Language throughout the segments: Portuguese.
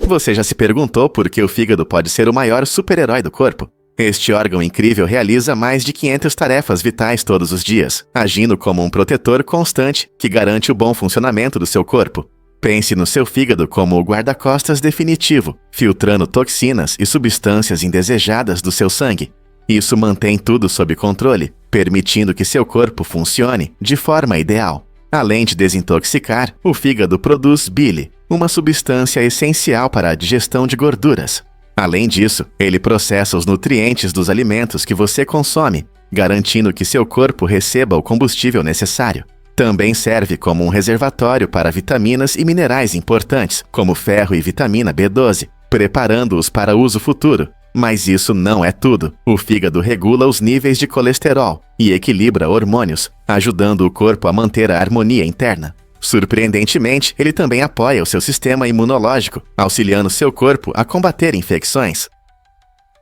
Você já se perguntou por que o fígado pode ser o maior super-herói do corpo? Este órgão incrível realiza mais de 500 tarefas vitais todos os dias, agindo como um protetor constante que garante o bom funcionamento do seu corpo. Pense no seu fígado como o guarda-costas definitivo, filtrando toxinas e substâncias indesejadas do seu sangue. Isso mantém tudo sob controle, permitindo que seu corpo funcione de forma ideal. Além de desintoxicar, o fígado produz bile, uma substância essencial para a digestão de gorduras. Além disso, ele processa os nutrientes dos alimentos que você consome, garantindo que seu corpo receba o combustível necessário. Também serve como um reservatório para vitaminas e minerais importantes, como ferro e vitamina B12, preparando-os para uso futuro. Mas isso não é tudo. O fígado regula os níveis de colesterol e equilibra hormônios, ajudando o corpo a manter a harmonia interna. Surpreendentemente, ele também apoia o seu sistema imunológico, auxiliando seu corpo a combater infecções.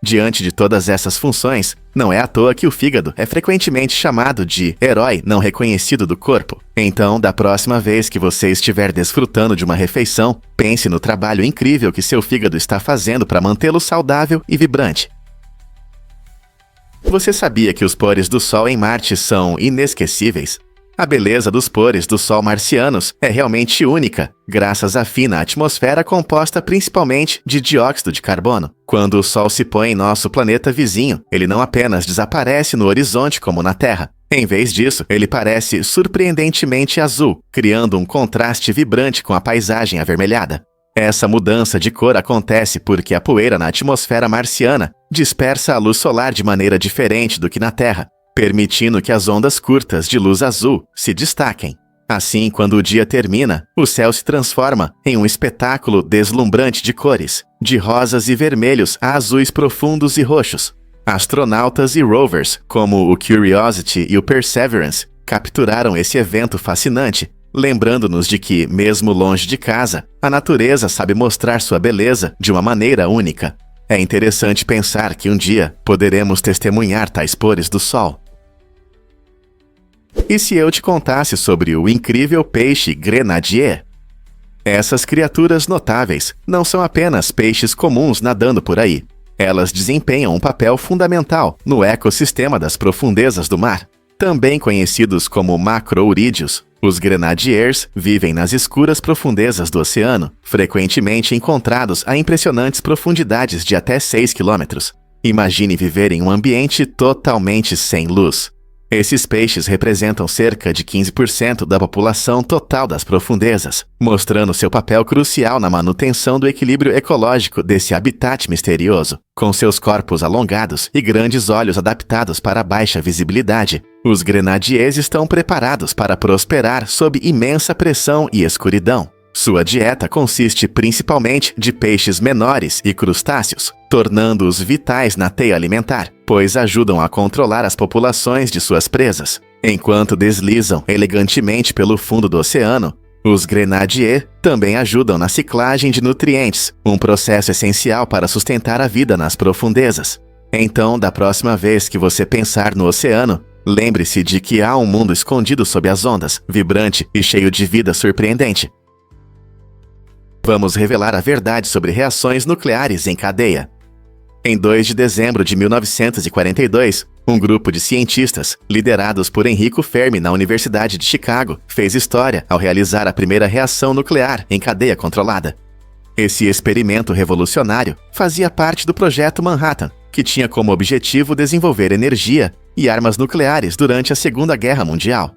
Diante de todas essas funções, não é à toa que o fígado é frequentemente chamado de herói não reconhecido do corpo. Então, da próxima vez que você estiver desfrutando de uma refeição, pense no trabalho incrível que seu fígado está fazendo para mantê-lo saudável e vibrante. Você sabia que os pores do Sol em Marte são inesquecíveis? A beleza dos pores do Sol marcianos é realmente única, graças à fina atmosfera composta principalmente de dióxido de carbono. Quando o Sol se põe em nosso planeta vizinho, ele não apenas desaparece no horizonte como na Terra. Em vez disso, ele parece surpreendentemente azul, criando um contraste vibrante com a paisagem avermelhada. Essa mudança de cor acontece porque a poeira na atmosfera marciana dispersa a luz solar de maneira diferente do que na Terra, permitindo que as ondas curtas de luz azul se destaquem. Assim, quando o dia termina, o céu se transforma em um espetáculo deslumbrante de cores, de rosas e vermelhos a azuis profundos e roxos. Astronautas e rovers, como o Curiosity e o Perseverance, capturaram esse evento fascinante, lembrando-nos de que, mesmo longe de casa, a natureza sabe mostrar sua beleza de uma maneira única. É interessante pensar que um dia poderemos testemunhar tais pores do Sol. E se eu te contasse sobre o incrível peixe grenadier? Essas criaturas notáveis não são apenas peixes comuns nadando por aí. Elas desempenham um papel fundamental no ecossistema das profundezas do mar. Também conhecidos como macrourídeos, os grenadiers vivem nas escuras profundezas do oceano, frequentemente encontrados a impressionantes profundidades de até 6 km. Imagine viver em um ambiente totalmente sem luz. Esses peixes representam cerca de 15% da população total das profundezas, mostrando seu papel crucial na manutenção do equilíbrio ecológico desse habitat misterioso. Com seus corpos alongados e grandes olhos adaptados para baixa visibilidade, os grenadiers estão preparados para prosperar sob imensa pressão e escuridão. Sua dieta consiste principalmente de peixes menores e crustáceos, tornando-os vitais na teia alimentar, pois ajudam a controlar as populações de suas presas. Enquanto deslizam elegantemente pelo fundo do oceano, os grenadiers também ajudam na ciclagem de nutrientes, um processo essencial para sustentar a vida nas profundezas. Então, da próxima vez que você pensar no oceano, lembre-se de que há um mundo escondido sob as ondas, vibrante e cheio de vida surpreendente. Vamos revelar a verdade sobre reações nucleares em cadeia. Em 2 de dezembro de 1942, um grupo de cientistas, liderados por Enrico Fermi na Universidade de Chicago, fez história ao realizar a primeira reação nuclear em cadeia controlada. Esse experimento revolucionário fazia parte do Projeto Manhattan, que tinha como objetivo desenvolver energia e armas nucleares durante a Segunda Guerra Mundial.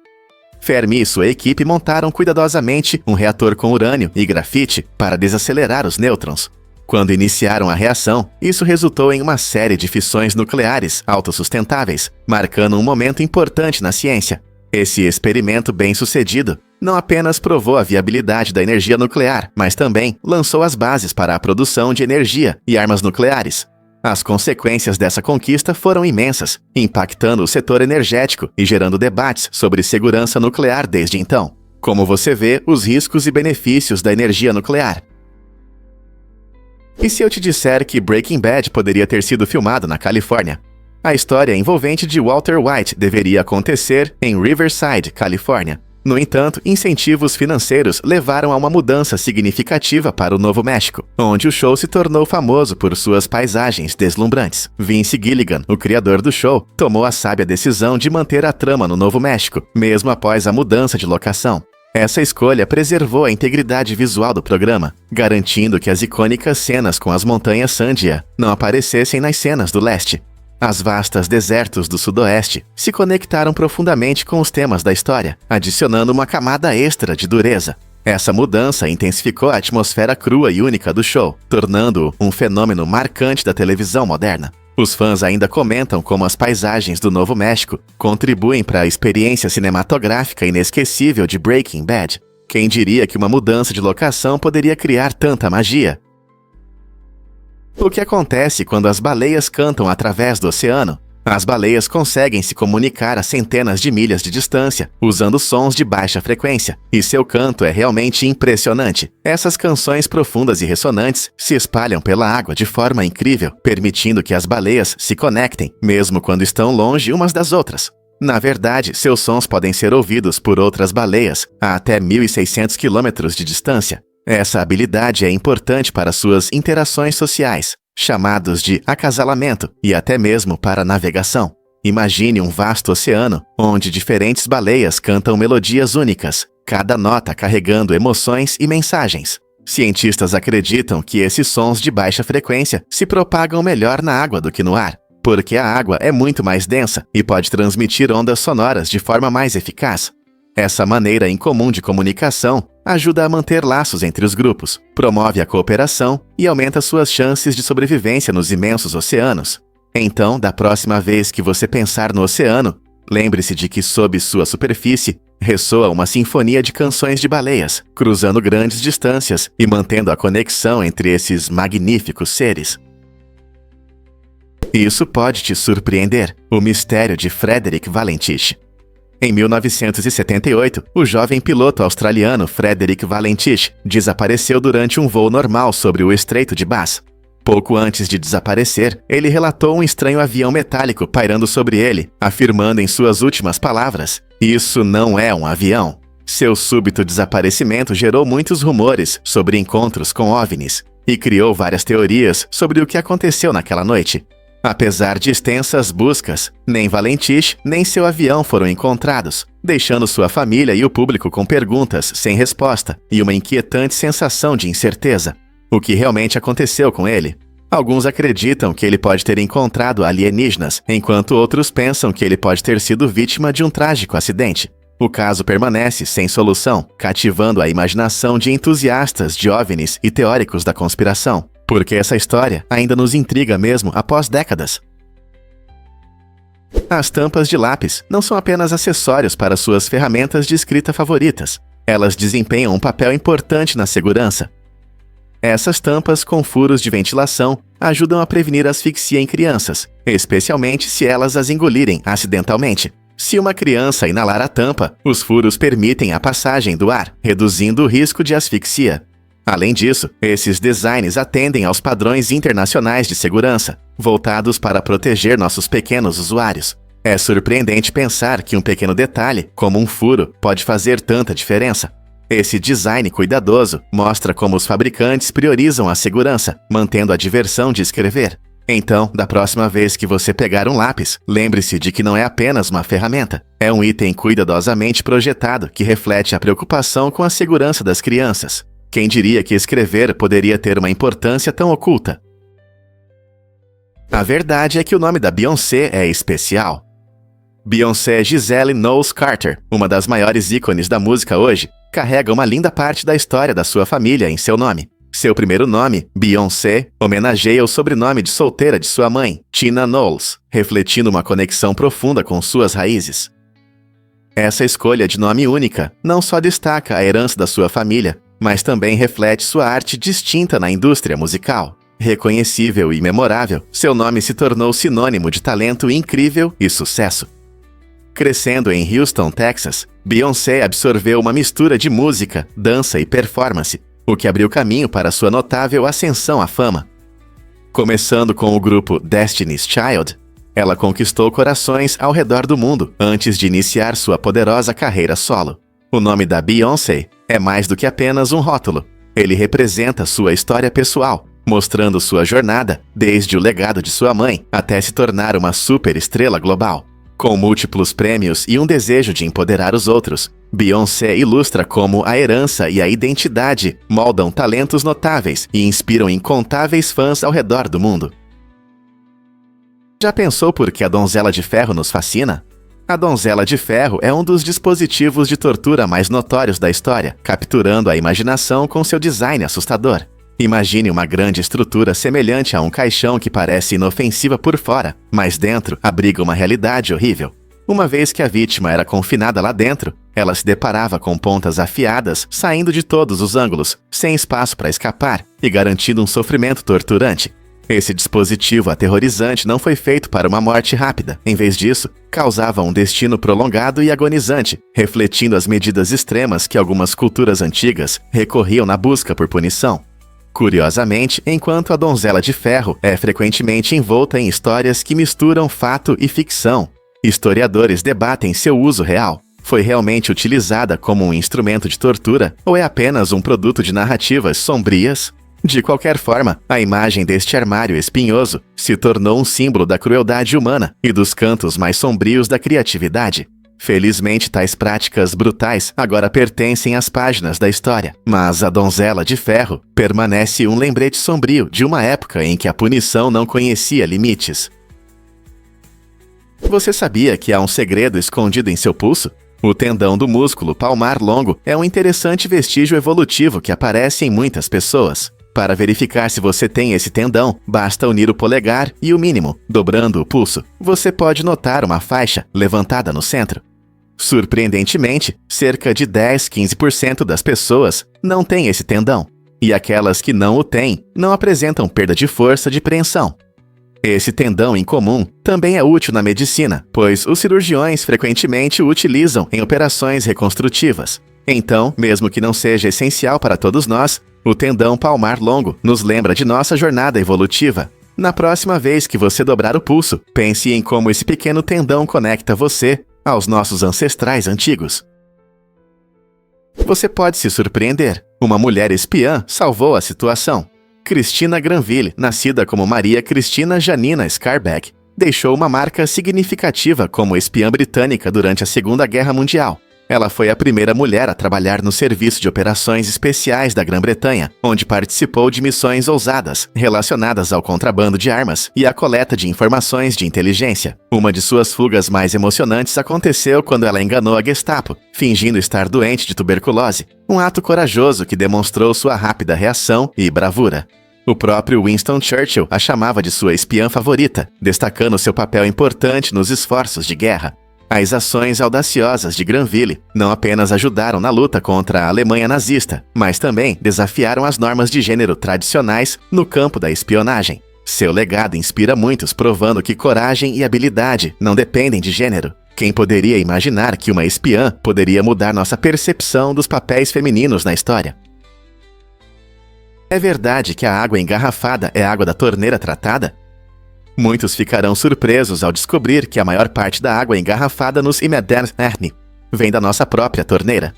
Fermi e sua equipe montaram cuidadosamente um reator com urânio e grafite para desacelerar os nêutrons. Quando iniciaram a reação, isso resultou em uma série de fissões nucleares autossustentáveis, marcando um momento importante na ciência. Esse experimento bem-sucedido não apenas provou a viabilidade da energia nuclear, mas também lançou as bases para a produção de energia e armas nucleares. As consequências dessa conquista foram imensas, impactando o setor energético e gerando debates sobre segurança nuclear desde então. Como você vê os riscos e benefícios da energia nuclear? E se eu te disser que Breaking Bad poderia ter sido filmado na Califórnia? A história envolvente de Walter White deveria acontecer em Riverside, Califórnia, No entanto, incentivos financeiros levaram a uma mudança significativa para o Novo México, onde o show se tornou famoso por suas paisagens deslumbrantes. Vince Gilligan, o criador do show, tomou a sábia decisão de manter a trama no Novo México, mesmo após a mudança de locação. Essa escolha preservou a integridade visual do programa, garantindo que as icônicas cenas com as montanhas Sandia não aparecessem nas cenas do leste. As vastas desertos do sudoeste se conectaram profundamente com os temas da história, adicionando uma camada extra de dureza. Essa mudança intensificou a atmosfera crua e única do show, tornando-o um fenômeno marcante da televisão moderna. Os fãs ainda comentam como as paisagens do Novo México contribuem para a experiência cinematográfica inesquecível de Breaking Bad. Quem diria que uma mudança de locação poderia criar tanta magia? O que acontece quando as baleias cantam através do oceano? As baleias conseguem se comunicar a centenas de milhas de distância, usando sons de baixa frequência, e seu canto é realmente impressionante. Essas canções profundas e ressonantes se espalham pela água de forma incrível, permitindo que as baleias se conectem, mesmo quando estão longe umas das outras. Na verdade, seus sons podem ser ouvidos por outras baleias a até 1.600 quilômetros de distância. Essa habilidade é importante para suas interações sociais, chamados de acasalamento, e até mesmo para navegação. Imagine um vasto oceano, onde diferentes baleias cantam melodias únicas, cada nota carregando emoções e mensagens. Cientistas acreditam que esses sons de baixa frequência se propagam melhor na água do que no ar, porque a água é muito mais densa e pode transmitir ondas sonoras de forma mais eficaz. Essa maneira incomum de comunicação ajuda a manter laços entre os grupos, promove a cooperação e aumenta suas chances de sobrevivência nos imensos oceanos. Então, da próxima vez que você pensar no oceano, lembre-se de que sob sua superfície ressoa uma sinfonia de canções de baleias, cruzando grandes distâncias e mantendo a conexão entre esses magníficos seres. Isso pode te surpreender, o mistério de Frederick Valentich. Em 1978, o jovem piloto australiano Frederick Valentich desapareceu durante um voo normal sobre o Estreito de Bass. Pouco antes de desaparecer, ele relatou um estranho avião metálico pairando sobre ele, afirmando em suas últimas palavras: "Isso não é um avião." Seu súbito desaparecimento gerou muitos rumores sobre encontros com OVNIs e criou várias teorias sobre o que aconteceu naquela noite. Apesar de extensas buscas, nem Valentich nem seu avião foram encontrados, deixando sua família e o público com perguntas sem resposta e uma inquietante sensação de incerteza. O que realmente aconteceu com ele? Alguns acreditam que ele pode ter encontrado alienígenas, enquanto outros pensam que ele pode ter sido vítima de um trágico acidente. O caso permanece sem solução, cativando a imaginação de entusiastas de OVNIs e teóricos da conspiração, porque essa história ainda nos intriga mesmo após décadas. As tampas de lápis não são apenas acessórios para suas ferramentas de escrita favoritas. Elas desempenham um papel importante na segurança. Essas tampas com furos de ventilação ajudam a prevenir asfixia em crianças, especialmente se elas as engolirem acidentalmente. Se uma criança inalar a tampa, os furos permitem a passagem do ar, reduzindo o risco de asfixia. Além disso, esses designs atendem aos padrões internacionais de segurança, voltados para proteger nossos pequenos usuários. É surpreendente pensar que um pequeno detalhe, como um furo, pode fazer tanta diferença. Esse design cuidadoso mostra como os fabricantes priorizam a segurança, mantendo a diversão de escrever. Então, da próxima vez que você pegar um lápis, lembre-se de que não é apenas uma ferramenta. É um item cuidadosamente projetado que reflete a preocupação com a segurança das crianças. Quem diria que escrever poderia ter uma importância tão oculta? A verdade é que o nome da Beyoncé é especial. Beyoncé Giselle Knowles Carter, uma das maiores ícones da música hoje, carrega uma linda parte da história da sua família em seu nome. Seu primeiro nome, Beyoncé, homenageia o sobrenome de solteira de sua mãe, Tina Knowles, refletindo uma conexão profunda com suas raízes. Essa escolha de nome única não só destaca a herança da sua família, mas também reflete sua arte distinta na indústria musical. Reconhecível e memorável, seu nome se tornou sinônimo de talento incrível e sucesso. Crescendo em Houston, Texas, Beyoncé absorveu uma mistura de música, dança e performance, o que abriu caminho para sua notável ascensão à fama. Começando com o grupo Destiny's Child, ela conquistou corações ao redor do mundo antes de iniciar sua poderosa carreira solo. O nome da Beyoncé é mais do que apenas um rótulo. Ele representa sua história pessoal, mostrando sua jornada desde o legado de sua mãe até se tornar uma superestrela global. Com múltiplos prêmios e um desejo de empoderar os outros, Beyoncé ilustra como a herança e a identidade moldam talentos notáveis e inspiram incontáveis fãs ao redor do mundo. Já pensou por que a Donzela de Ferro nos fascina? A Donzela de Ferro é um dos dispositivos de tortura mais notórios da história, capturando a imaginação com seu design assustador. Imagine uma grande estrutura semelhante a um caixão que parece inofensiva por fora, mas dentro abriga uma realidade horrível. Uma vez que a vítima era confinada lá dentro, ela se deparava com pontas afiadas saindo de todos os ângulos, sem espaço para escapar e garantindo um sofrimento torturante. Esse dispositivo aterrorizante não foi feito para uma morte rápida. Em vez disso, causava um destino prolongado e agonizante, refletindo as medidas extremas que algumas culturas antigas recorriam na busca por punição. Curiosamente, enquanto a Donzela de Ferro é frequentemente envolta em histórias que misturam fato e ficção, historiadores debatem seu uso real. Foi realmente utilizada como um instrumento de tortura ou é apenas um produto de narrativas sombrias? De qualquer forma, a imagem deste armário espinhoso se tornou um símbolo da crueldade humana e dos cantos mais sombrios da criatividade. Felizmente, tais práticas brutais agora pertencem às páginas da história, mas a Donzela de Ferro permanece um lembrete sombrio de uma época em que a punição não conhecia limites. Você sabia que há um segredo escondido em seu pulso? O tendão do músculo palmar longo é um interessante vestígio evolutivo que aparece em muitas pessoas. Para verificar se você tem esse tendão, basta unir o polegar e o mínimo, dobrando o pulso. Você pode notar uma faixa levantada no centro. Surpreendentemente, cerca de 10-15% das pessoas não têm esse tendão, e aquelas que não o têm não apresentam perda de força de preensão. Esse tendão incomum também é útil na medicina, pois os cirurgiões frequentemente o utilizam em operações reconstrutivas. Então, mesmo que não seja essencial para todos nós, o tendão palmar longo nos lembra de nossa jornada evolutiva. Na próxima vez que você dobrar o pulso, pense em como esse pequeno tendão conecta você aos nossos ancestrais antigos. Você pode se surpreender. Uma mulher espiã salvou a situação. Christina Granville, nascida como Maria Cristina Janina Scarbeck, deixou uma marca significativa como espiã britânica durante a Segunda Guerra Mundial. Ela foi a primeira mulher a trabalhar no Serviço de Operações Especiais da Grã-Bretanha, onde participou de missões ousadas relacionadas ao contrabando de armas e à coleta de informações de inteligência. Uma de suas fugas mais emocionantes aconteceu quando ela enganou a Gestapo, fingindo estar doente de tuberculose. Um ato corajoso que demonstrou sua rápida reação e bravura. O próprio Winston Churchill a chamava de sua espiã favorita, destacando seu papel importante nos esforços de guerra. As ações audaciosas de Granville não apenas ajudaram na luta contra a Alemanha nazista, mas também desafiaram as normas de gênero tradicionais no campo da espionagem. Seu legado inspira muitos, provando que coragem e habilidade não dependem de gênero. Quem poderia imaginar que uma espiã poderia mudar nossa percepção dos papéis femininos na história? É verdade que a água engarrafada é água da torneira tratada? Muitos ficarão surpresos ao descobrir que a maior parte da água engarrafada nos Imederni vem da nossa própria torneira.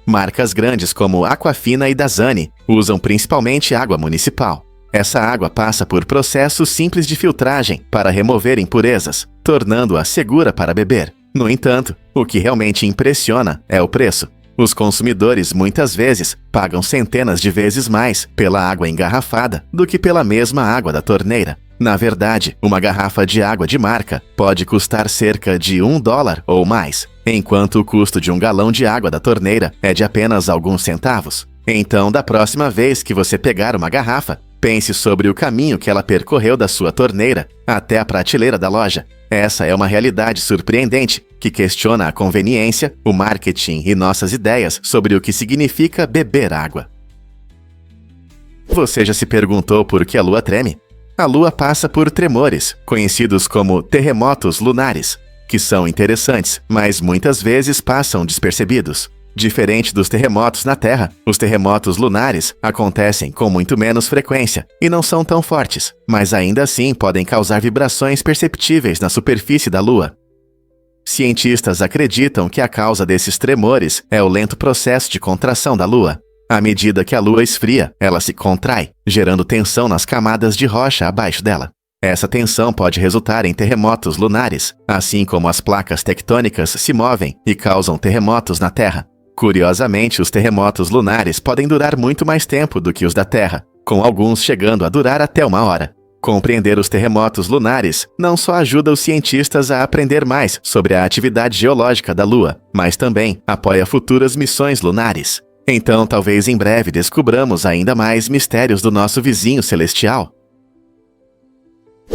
Marcas grandes como Aquafina e Dasani usam principalmente água municipal. Essa água passa por processos simples de filtragem para remover impurezas, tornando-a segura para beber. No entanto, o que realmente impressiona é o preço. Os consumidores muitas vezes pagam centenas de vezes mais pela água engarrafada do que pela mesma água da torneira. Na verdade, uma garrafa de água de marca pode custar cerca de $1 ou mais, enquanto o custo de um galão de água da torneira é de apenas alguns centavos. Então, da próxima vez que você pegar uma garrafa, pense sobre o caminho que ela percorreu da sua torneira até a prateleira da loja. Essa é uma realidade surpreendente que questiona a conveniência, o marketing e nossas ideias sobre o que significa beber água. Você já se perguntou por que a Lua treme? A Lua passa por tremores, conhecidos como terremotos lunares, que são interessantes, mas muitas vezes passam despercebidos. Diferente dos terremotos na Terra, os terremotos lunares acontecem com muito menos frequência e não são tão fortes, mas ainda assim podem causar vibrações perceptíveis na superfície da Lua. Cientistas acreditam que a causa desses tremores é o lento processo de contração da Lua. À medida que a Lua esfria, ela se contrai, gerando tensão nas camadas de rocha abaixo dela. Essa tensão pode resultar em terremotos lunares, assim como as placas tectônicas se movem e causam terremotos na Terra. Curiosamente, os terremotos lunares podem durar muito mais tempo do que os da Terra, com alguns chegando a durar até 1 hora. Compreender os terremotos lunares não só ajuda os cientistas a aprender mais sobre a atividade geológica da Lua, mas também apoia futuras missões lunares. Então, talvez em breve descubramos ainda mais mistérios do nosso vizinho celestial.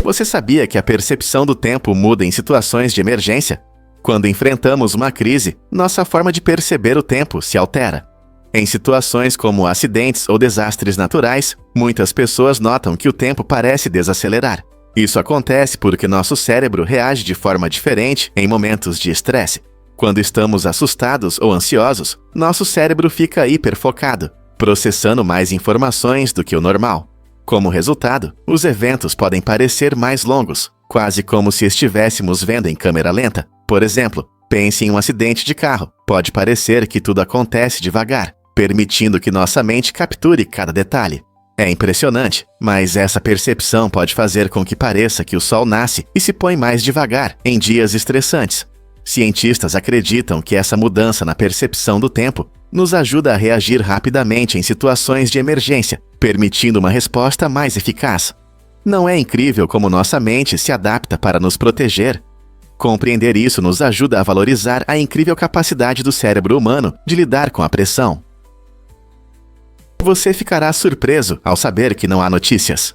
Você sabia que a percepção do tempo muda em situações de emergência? Quando enfrentamos uma crise, nossa forma de perceber o tempo se altera. Em situações como acidentes ou desastres naturais, muitas pessoas notam que o tempo parece desacelerar. Isso acontece porque nosso cérebro reage de forma diferente em momentos de estresse. Quando estamos assustados ou ansiosos, nosso cérebro fica hiperfocado, processando mais informações do que o normal. Como resultado, os eventos podem parecer mais longos, quase como se estivéssemos vendo em câmera lenta. Por exemplo, pense em um acidente de carro. Pode parecer que tudo acontece devagar, permitindo que nossa mente capture cada detalhe. É impressionante, mas essa percepção pode fazer com que pareça que o Sol nasce e se põe mais devagar em dias estressantes. Cientistas acreditam que essa mudança na percepção do tempo nos ajuda a reagir rapidamente em situações de emergência, permitindo uma resposta mais eficaz. Não é incrível como nossa mente se adapta para nos proteger? Compreender isso nos ajuda a valorizar a incrível capacidade do cérebro humano de lidar com a pressão. Você ficará surpreso ao saber que não há notícias.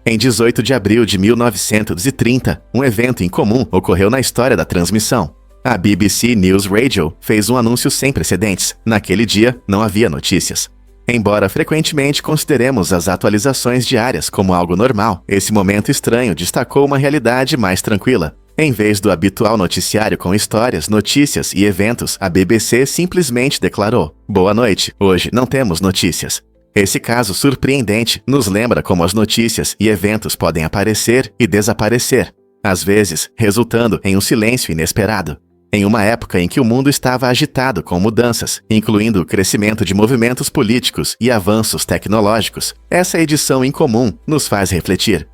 Em 18 de abril de 1930, um evento incomum ocorreu na história da transmissão. A BBC News Radio fez um anúncio sem precedentes. Naquele dia, não havia notícias. Embora frequentemente consideremos as atualizações diárias como algo normal, esse momento estranho destacou uma realidade mais tranquila. Em vez do habitual noticiário com histórias, notícias e eventos, a BBC simplesmente declarou: "Boa noite, hoje não temos notícias." Esse caso surpreendente nos lembra como as notícias e eventos podem aparecer e desaparecer, às vezes resultando em um silêncio inesperado. Em uma época em que o mundo estava agitado com mudanças, incluindo o crescimento de movimentos políticos e avanços tecnológicos, essa edição incomum nos faz refletir.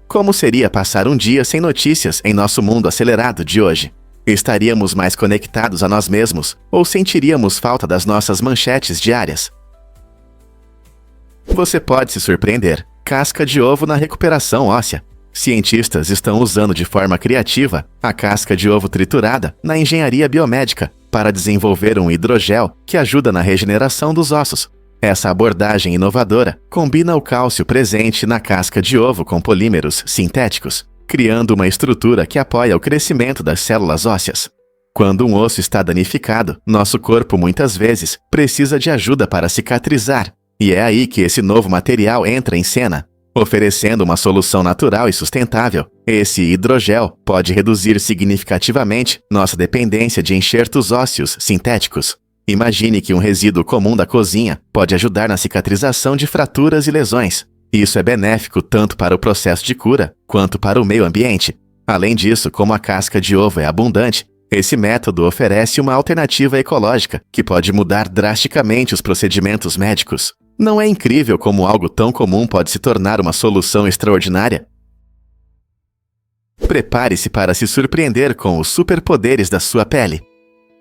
Como seria passar um dia sem notícias em nosso mundo acelerado de hoje? Estaríamos mais conectados a nós mesmos ou sentiríamos falta das nossas manchetes diárias? Você pode se surpreender. Casca de ovo na recuperação óssea. Cientistas estão usando de forma criativa a casca de ovo triturada na engenharia biomédica para desenvolver um hidrogel que ajuda na regeneração dos ossos. Essa abordagem inovadora combina o cálcio presente na casca de ovo com polímeros sintéticos, criando uma estrutura que apoia o crescimento das células ósseas. Quando um osso está danificado, nosso corpo muitas vezes precisa de ajuda para cicatrizar, e é aí que esse novo material entra em cena. Oferecendo uma solução natural e sustentável, esse hidrogel pode reduzir significativamente nossa dependência de enxertos ósseos sintéticos. Imagine que um resíduo comum da cozinha pode ajudar na cicatrização de fraturas e lesões. Isso é benéfico tanto para o processo de cura quanto para o meio ambiente. Além disso, como a casca de ovo é abundante, esse método oferece uma alternativa ecológica que pode mudar drasticamente os procedimentos médicos. Não é incrível como algo tão comum pode se tornar uma solução extraordinária? Prepare-se para se surpreender com os superpoderes da sua pele.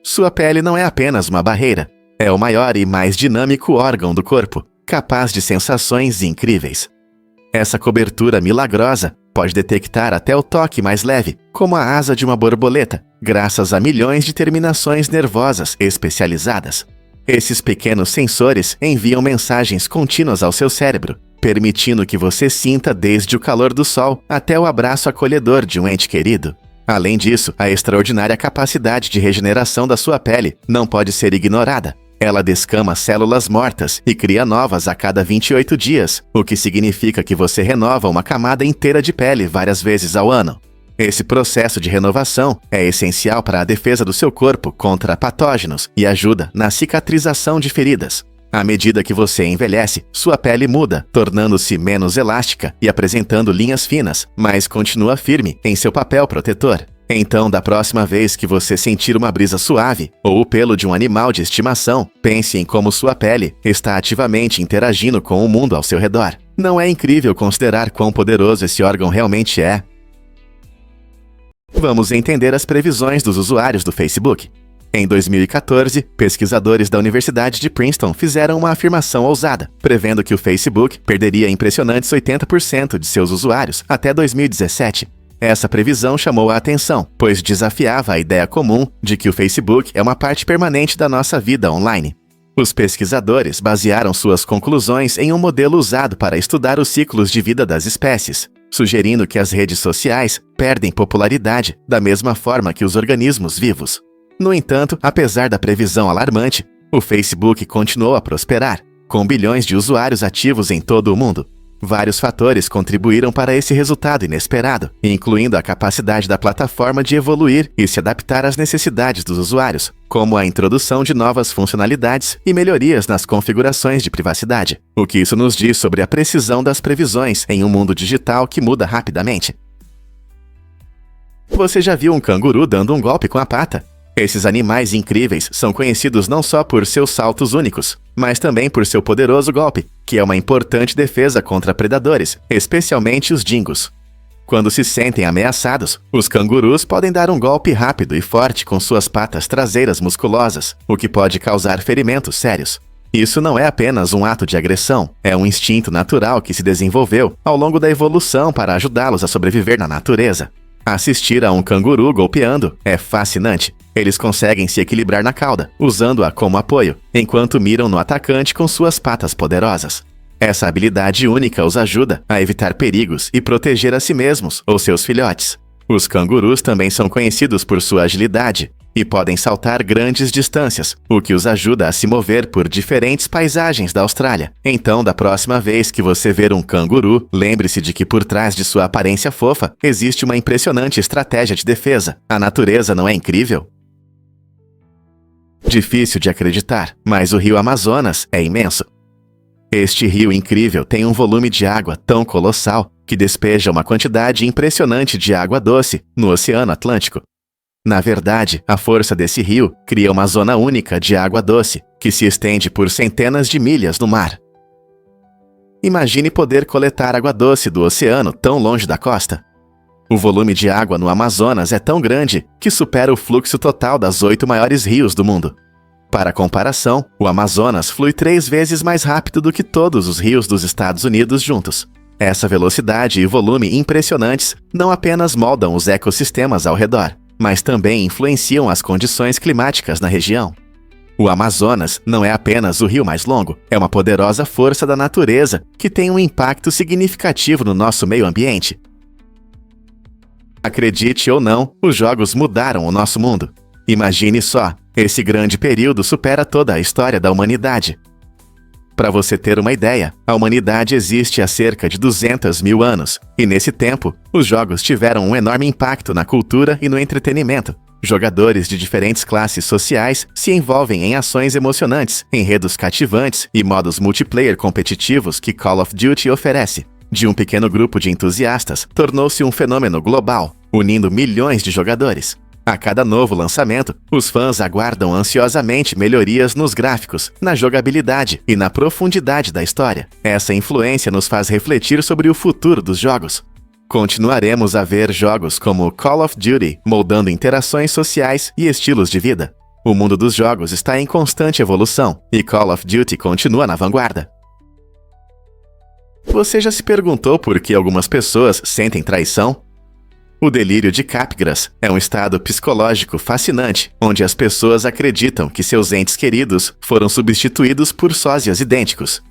Sua pele não é apenas uma barreira, é o maior e mais dinâmico órgão do corpo, capaz de sensações incríveis. Essa cobertura milagrosa pode detectar até o toque mais leve, como a asa de uma borboleta, graças a milhões de terminações nervosas especializadas. Esses pequenos sensores enviam mensagens contínuas ao seu cérebro, permitindo que você sinta desde o calor do sol até o abraço acolhedor de um ente querido. Além disso, a extraordinária capacidade de regeneração da sua pele não pode ser ignorada. Ela descama células mortas e cria novas a cada 28 dias, o que significa que você renova uma camada inteira de pele várias vezes ao ano. Esse processo de renovação é essencial para a defesa do seu corpo contra patógenos e ajuda na cicatrização de feridas. À medida que você envelhece, sua pele muda, tornando-se menos elástica e apresentando linhas finas, mas continua firme em seu papel protetor. Então, da próxima vez que você sentir uma brisa suave ou o pelo de um animal de estimação, pense em como sua pele está ativamente interagindo com o mundo ao seu redor. Não é incrível considerar quão poderoso esse órgão realmente é? Vamos entender as previsões dos usuários do Facebook. Em 2014, pesquisadores da Universidade de Princeton fizeram uma afirmação ousada, prevendo que o Facebook perderia impressionantes 80% de seus usuários até 2017. Essa previsão chamou a atenção, pois desafiava a ideia comum de que o Facebook é uma parte permanente da nossa vida online. Os pesquisadores basearam suas conclusões em um modelo usado para estudar os ciclos de vida das espécies, sugerindo que as redes sociais perdem popularidade da mesma forma que os organismos vivos. No entanto, apesar da previsão alarmante, o Facebook continuou a prosperar, com bilhões de usuários ativos em todo o mundo. Vários fatores contribuíram para esse resultado inesperado, incluindo a capacidade da plataforma de evoluir e se adaptar às necessidades dos usuários, como a introdução de novas funcionalidades e melhorias nas configurações de privacidade. O que isso nos diz sobre a precisão das previsões em um mundo digital que muda rapidamente. Você já viu um canguru dando um golpe com a pata? Esses animais incríveis são conhecidos não só por seus saltos únicos, mas também por seu poderoso golpe, que é uma importante defesa contra predadores, especialmente os dingos. Quando se sentem ameaçados, os cangurus podem dar um golpe rápido e forte com suas patas traseiras musculosas, o que pode causar ferimentos sérios. Isso não é apenas um ato de agressão, é um instinto natural que se desenvolveu ao longo da evolução para ajudá-los a sobreviver na natureza. Assistir a um canguru golpeando é fascinante. Eles conseguem se equilibrar na cauda, usando-a como apoio, enquanto miram no atacante com suas patas poderosas. Essa habilidade única os ajuda a evitar perigos e proteger a si mesmos ou seus filhotes. Os cangurus também são conhecidos por sua agilidade e podem saltar grandes distâncias, o que os ajuda a se mover por diferentes paisagens da Austrália. Então, da próxima vez que você ver um canguru, lembre-se de que por trás de sua aparência fofa existe uma impressionante estratégia de defesa. A natureza não é incrível? Difícil de acreditar, mas o rio Amazonas é imenso. Este rio incrível tem um volume de água tão colossal que despeja uma quantidade impressionante de água doce no Oceano Atlântico. Na verdade, a força desse rio cria uma zona única de água doce, que se estende por centenas de milhas no mar. Imagine poder coletar água doce do oceano tão longe da costa. O volume de água no Amazonas é tão grande que supera o fluxo total das 8 maiores rios do mundo. Para comparação, o Amazonas flui 3 vezes mais rápido do que todos os rios dos Estados Unidos juntos. Essa velocidade e volume impressionantes não apenas moldam os ecossistemas ao redor, mas também influenciam as condições climáticas na região. O Amazonas não é apenas o rio mais longo, é uma poderosa força da natureza que tem um impacto significativo no nosso meio ambiente. Acredite ou não, os jogos mudaram o nosso mundo. Imagine só, esse grande período supera toda a história da humanidade. Para você ter uma ideia, a humanidade existe há cerca de 200 mil anos, e nesse tempo, os jogos tiveram um enorme impacto na cultura e no entretenimento. Jogadores de diferentes classes sociais se envolvem em ações emocionantes, enredos cativantes e modos multiplayer competitivos que Call of Duty oferece. De um pequeno grupo de entusiastas, tornou-se um fenômeno global, unindo milhões de jogadores. A cada novo lançamento, os fãs aguardam ansiosamente melhorias nos gráficos, na jogabilidade e na profundidade da história. Essa influência nos faz refletir sobre o futuro dos jogos. Continuaremos a ver jogos como Call of Duty moldando interações sociais e estilos de vida. O mundo dos jogos está em constante evolução e Call of Duty continua na vanguarda. Você já se perguntou por que algumas pessoas sentem traição? O delírio de Capgras é um estado psicológico fascinante, onde as pessoas acreditam que seus entes queridos foram substituídos por sósias idênticos.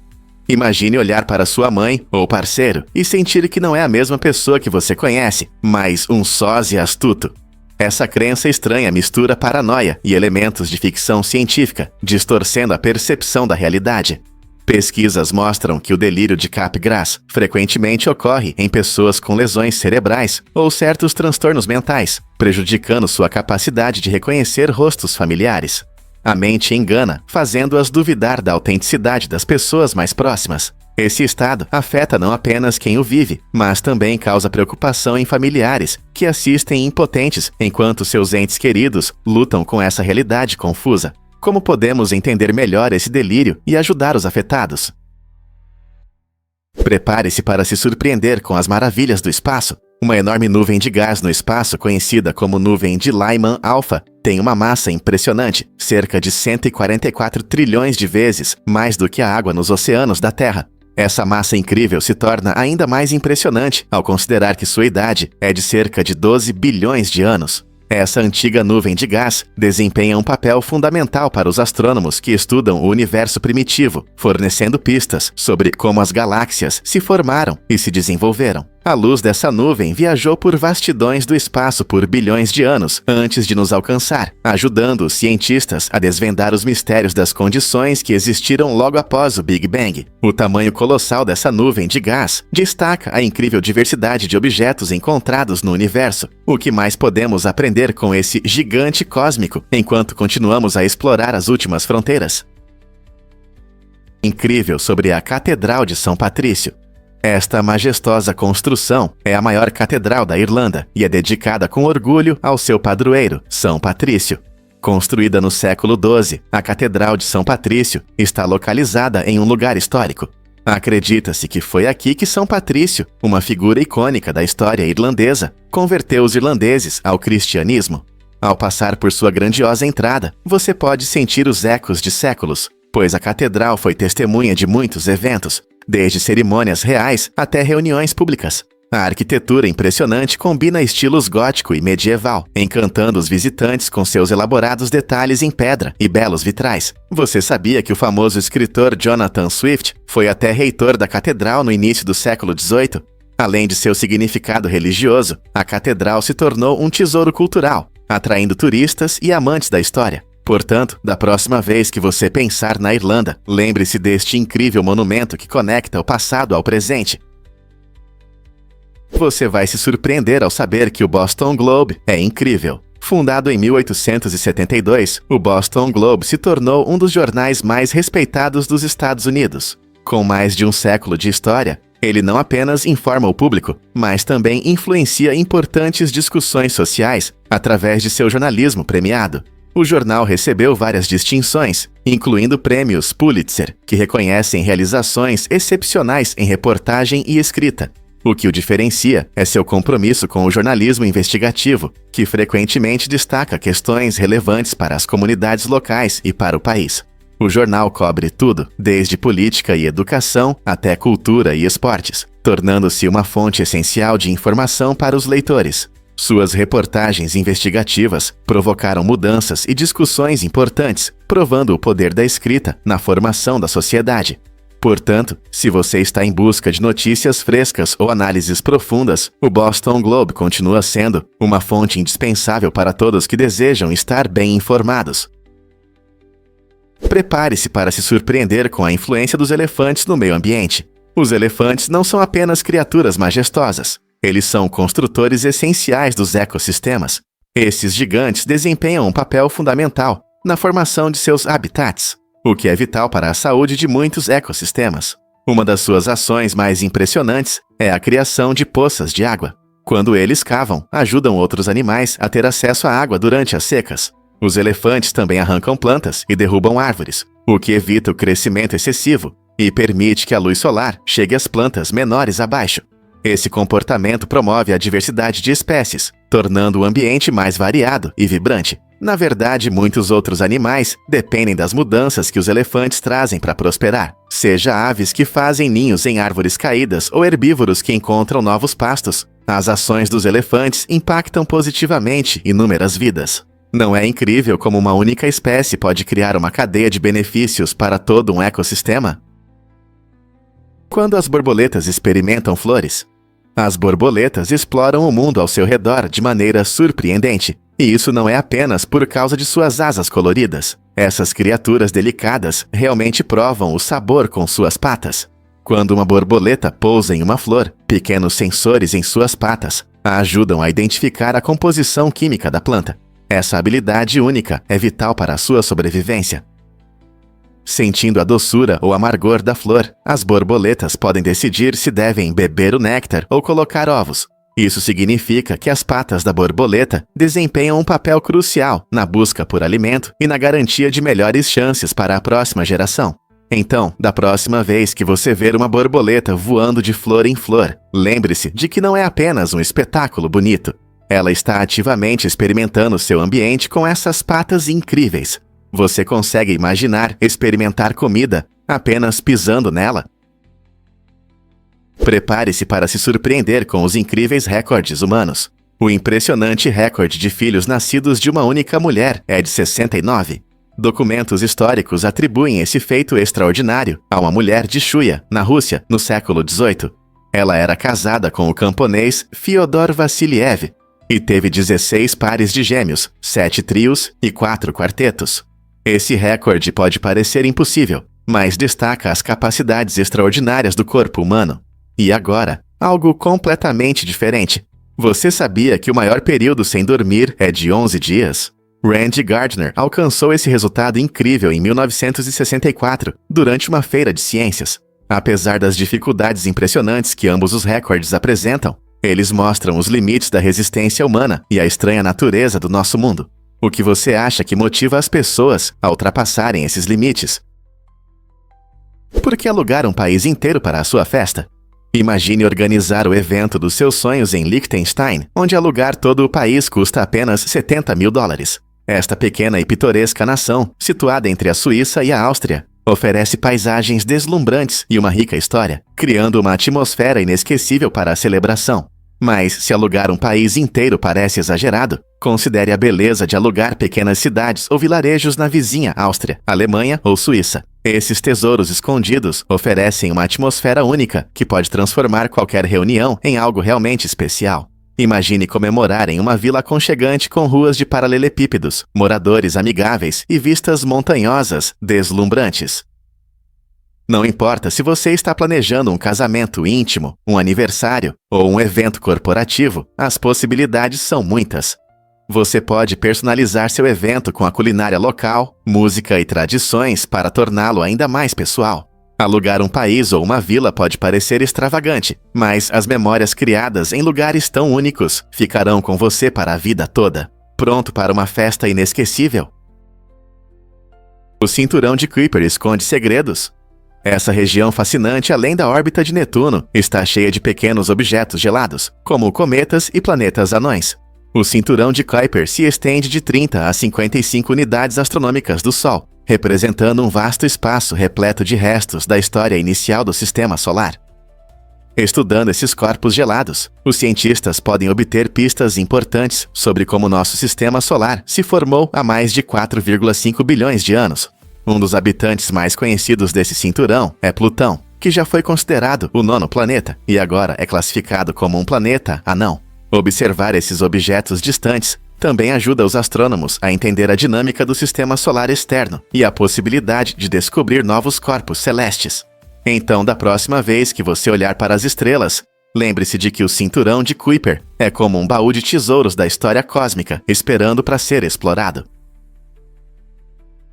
Imagine olhar para sua mãe ou parceiro e sentir que não é a mesma pessoa que você conhece, mas um sósia astuto. Essa crença estranha mistura paranoia e elementos de ficção científica, distorcendo a percepção da realidade. Pesquisas mostram que o delírio de Capgras frequentemente ocorre em pessoas com lesões cerebrais ou certos transtornos mentais, prejudicando sua capacidade de reconhecer rostos familiares. A mente engana, fazendo-as duvidar da autenticidade das pessoas mais próximas. Esse estado afeta não apenas quem o vive, mas também causa preocupação em familiares que assistem impotentes enquanto seus entes queridos lutam com essa realidade confusa. Como podemos entender melhor esse delírio e ajudar os afetados? Prepare-se para se surpreender com as maravilhas do espaço. Uma enorme nuvem de gás no espaço, conhecida como nuvem de Lyman Alpha, tem uma massa impressionante, cerca de 144 trilhões de vezes mais do que a água nos oceanos da Terra. Essa massa incrível se torna ainda mais impressionante ao considerar que sua idade é de cerca de 12 bilhões de anos. Essa antiga nuvem de gás desempenha um papel fundamental para os astrônomos que estudam o universo primitivo, fornecendo pistas sobre como as galáxias se formaram e se desenvolveram. A luz dessa nuvem viajou por vastidões do espaço por bilhões de anos antes de nos alcançar, ajudando os cientistas a desvendar os mistérios das condições que existiram logo após o Big Bang. O tamanho colossal dessa nuvem de gás destaca a incrível diversidade de objetos encontrados no universo. O que mais podemos aprender com esse gigante cósmico enquanto continuamos a explorar as últimas fronteiras? Incrível sobre a Catedral de São Patrício. Esta majestosa construção é a maior catedral da Irlanda e é dedicada com orgulho ao seu padroeiro, São Patrício. Construída no século XII, a Catedral de São Patrício está localizada em um lugar histórico. Acredita-se que foi aqui que São Patrício, uma figura icônica da história irlandesa, converteu os irlandeses ao cristianismo. Ao passar por sua grandiosa entrada, você pode sentir os ecos de séculos, pois a catedral foi testemunha de muitos eventos, desde cerimônias reais até reuniões públicas. A arquitetura impressionante combina estilos gótico e medieval, encantando os visitantes com seus elaborados detalhes em pedra e belos vitrais. Você sabia que o famoso escritor Jonathan Swift foi até reitor da catedral no início do século XVIII? Além de seu significado religioso, a catedral se tornou um tesouro cultural, atraindo turistas e amantes da história. Portanto, da próxima vez que você pensar na Irlanda, lembre-se deste incrível monumento que conecta o passado ao presente. Você vai se surpreender ao saber que o Boston Globe é incrível. Fundado em 1872, o Boston Globe se tornou um dos jornais mais respeitados dos Estados Unidos. Com mais de um século de história, ele não apenas informa o público, mas também influencia importantes discussões sociais através de seu jornalismo premiado. O jornal recebeu várias distinções, incluindo prêmios Pulitzer, que reconhecem realizações excepcionais em reportagem e escrita. O que o diferencia é seu compromisso com o jornalismo investigativo, que frequentemente destaca questões relevantes para as comunidades locais e para o país. O jornal cobre tudo, desde política e educação até cultura e esportes, tornando-se uma fonte essencial de informação para os leitores. Suas reportagens investigativas provocaram mudanças e discussões importantes, provando o poder da escrita na formação da sociedade. Portanto, se você está em busca de notícias frescas ou análises profundas, o Boston Globe continua sendo uma fonte indispensável para todos que desejam estar bem informados. Prepare-se para se surpreender com a influência dos elefantes no meio ambiente. Os elefantes não são apenas criaturas majestosas. Eles são construtores essenciais dos ecossistemas. Esses gigantes desempenham um papel fundamental na formação de seus habitats, o que é vital para a saúde de muitos ecossistemas. Uma das suas ações mais impressionantes é a criação de poças de água. Quando eles cavam, ajudam outros animais a ter acesso à água durante as secas. Os elefantes também arrancam plantas e derrubam árvores, o que evita o crescimento excessivo e permite que a luz solar chegue às plantas menores abaixo. Esse comportamento promove a diversidade de espécies, tornando o ambiente mais variado e vibrante. Na verdade, muitos outros animais dependem das mudanças que os elefantes trazem para prosperar, seja aves que fazem ninhos em árvores caídas ou herbívoros que encontram novos pastos. As ações dos elefantes impactam positivamente inúmeras vidas. Não é incrível como uma única espécie pode criar uma cadeia de benefícios para todo um ecossistema? Quando as borboletas experimentam flores, as borboletas exploram o mundo ao seu redor de maneira surpreendente. E isso não é apenas por causa de suas asas coloridas. Essas criaturas delicadas realmente provam o sabor com suas patas. Quando uma borboleta pousa em uma flor, pequenos sensores em suas patas a ajudam a identificar a composição química da planta. Essa habilidade única é vital para a sua sobrevivência. Sentindo a doçura ou amargor da flor, as borboletas podem decidir se devem beber o néctar ou colocar ovos. Isso significa que as patas da borboleta desempenham um papel crucial na busca por alimento e na garantia de melhores chances para a próxima geração. Então, da próxima vez que você ver uma borboleta voando de flor em flor, lembre-se de que não é apenas um espetáculo bonito. Ela está ativamente experimentando seu ambiente com essas patas incríveis. Você consegue imaginar experimentar comida apenas pisando nela? Prepare-se para se surpreender com os incríveis recordes humanos. O impressionante recorde de filhos nascidos de uma única mulher é de 69. Documentos históricos atribuem esse feito extraordinário a uma mulher de Chuia, na Rússia, no século XVIII. Ela era casada com o camponês Fyodor Vassiliev e teve 16 pares de gêmeos, 7 trios e 4 quartetos. Esse recorde pode parecer impossível, mas destaca as capacidades extraordinárias do corpo humano. E agora, algo completamente diferente. Você sabia que o maior período sem dormir é de 11 dias? Randy Gardner alcançou esse resultado incrível em 1964, durante uma feira de ciências. Apesar das dificuldades impressionantes que ambos os recordes apresentam, eles mostram os limites da resistência humana e a estranha natureza do nosso mundo. O que você acha que motiva as pessoas a ultrapassarem esses limites? Por que alugar um país inteiro para a sua festa? Imagine organizar o evento dos seus sonhos em Liechtenstein, onde alugar todo o país custa apenas $70 mil. Esta pequena e pitoresca nação, situada entre a Suíça e a Áustria, oferece paisagens deslumbrantes e uma rica história, criando uma atmosfera inesquecível para a celebração. Mas, se alugar um país inteiro parece exagerado, considere a beleza de alugar pequenas cidades ou vilarejos na vizinha Áustria, Alemanha ou Suíça. Esses tesouros escondidos oferecem uma atmosfera única que pode transformar qualquer reunião em algo realmente especial. Imagine comemorar em uma vila aconchegante com ruas de paralelepípedos, moradores amigáveis e vistas montanhosas deslumbrantes. Não importa se você está planejando um casamento íntimo, um aniversário ou um evento corporativo, as possibilidades são muitas. Você pode personalizar seu evento com a culinária local, música e tradições para torná-lo ainda mais pessoal. Alugar um país ou uma vila pode parecer extravagante, mas as memórias criadas em lugares tão únicos ficarão com você para a vida toda. Pronto para uma festa inesquecível? O cinturão de Kuiper esconde segredos. Essa região fascinante além da órbita de Netuno está cheia de pequenos objetos gelados, como cometas e planetas anões. O cinturão de Kuiper se estende de 30 a 55 unidades astronômicas do Sol, representando um vasto espaço repleto de restos da história inicial do Sistema Solar. Estudando esses corpos gelados, os cientistas podem obter pistas importantes sobre como nosso Sistema Solar se formou há mais de 4,5 bilhões de anos. Um dos habitantes mais conhecidos desse cinturão é Plutão, que já foi considerado o 9º planeta e agora é classificado como um planeta anão. Observar esses objetos distantes também ajuda os astrônomos a entender a dinâmica do sistema solar externo e a possibilidade de descobrir novos corpos celestes. Então, da próxima vez que você olhar para as estrelas, lembre-se de que o cinturão de Kuiper é como um baú de tesouros da história cósmica esperando para ser explorado.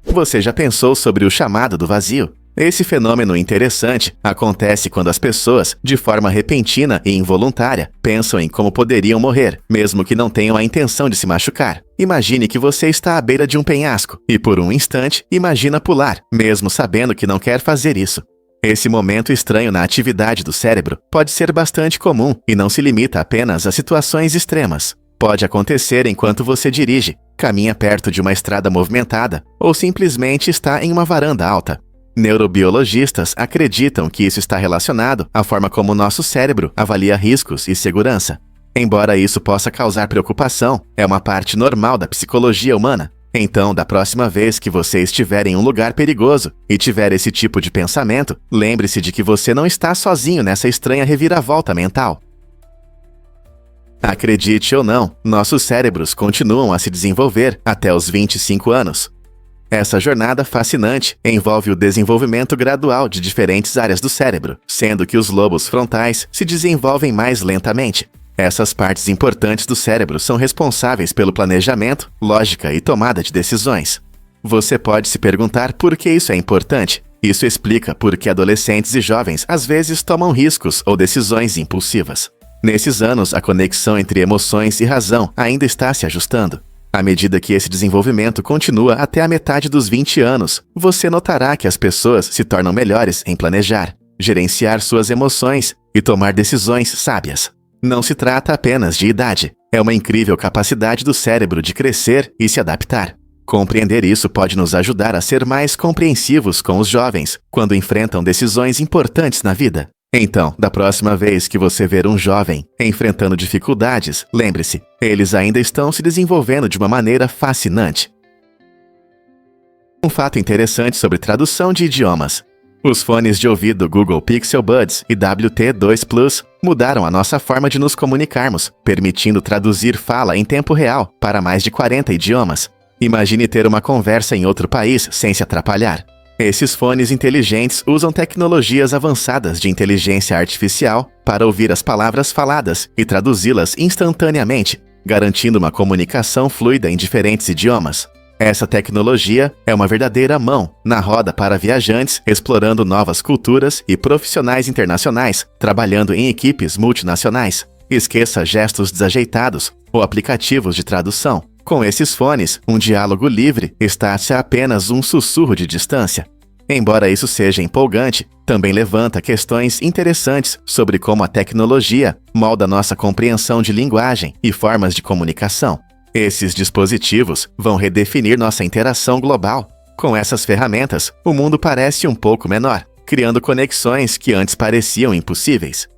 Você já pensou sobre o chamado do vazio? Esse fenômeno interessante acontece quando as pessoas, de forma repentina e involuntária, pensam em como poderiam morrer, mesmo que não tenham a intenção de se machucar. Imagine que você está à beira de um penhasco e, por um instante, imagina pular, mesmo sabendo que não quer fazer isso. Esse momento estranho na atividade do cérebro pode ser bastante comum e não se limita apenas a situações extremas. Pode acontecer enquanto você dirige, caminha perto de uma estrada movimentada ou simplesmente está em uma varanda alta. Neurobiologistas acreditam que isso está relacionado à forma como nosso cérebro avalia riscos e segurança. Embora isso possa causar preocupação, é uma parte normal da psicologia humana. Então, da próxima vez que você estiver em um lugar perigoso e tiver esse tipo de pensamento, lembre-se de que você não está sozinho nessa estranha reviravolta mental. Acredite ou não, nossos cérebros continuam a se desenvolver até os 25 anos. Essa jornada fascinante envolve o desenvolvimento gradual de diferentes áreas do cérebro, sendo que os lobos frontais se desenvolvem mais lentamente. Essas partes importantes do cérebro são responsáveis pelo planejamento, lógica e tomada de decisões. Você pode se perguntar por que isso é importante. Isso explica por que adolescentes e jovens às vezes tomam riscos ou decisões impulsivas. Nesses anos, a conexão entre emoções e razão ainda está se ajustando. À medida que esse desenvolvimento continua até a metade dos 20 anos, você notará que as pessoas se tornam melhores em planejar, gerenciar suas emoções e tomar decisões sábias. Não se trata apenas de idade, é uma incrível capacidade do cérebro de crescer e se adaptar. Compreender isso pode nos ajudar a ser mais compreensivos com os jovens quando enfrentam decisões importantes na vida. Então, da próxima vez que você ver um jovem enfrentando dificuldades, lembre-se, eles ainda estão se desenvolvendo de uma maneira fascinante. Um fato interessante sobre tradução de idiomas. Os fones de ouvido Google Pixel Buds e WT2 Plus mudaram a nossa forma de nos comunicarmos, permitindo traduzir fala em tempo real para mais de 40 idiomas. Imagine ter uma conversa em outro país sem se atrapalhar. Esses fones inteligentes usam tecnologias avançadas de inteligência artificial para ouvir as palavras faladas e traduzi-las instantaneamente, garantindo uma comunicação fluida em diferentes idiomas. Essa tecnologia é uma verdadeira mão na roda para viajantes explorando novas culturas e profissionais internacionais trabalhando em equipes multinacionais. Esqueça gestos desajeitados ou aplicativos de tradução. Com esses fones, um diálogo livre está-se a apenas um sussurro de distância. Embora isso seja empolgante, também levanta questões interessantes sobre como a tecnologia molda nossa compreensão de linguagem e formas de comunicação. Esses dispositivos vão redefinir nossa interação global. Com essas ferramentas, o mundo parece um pouco menor, criando conexões que antes pareciam impossíveis.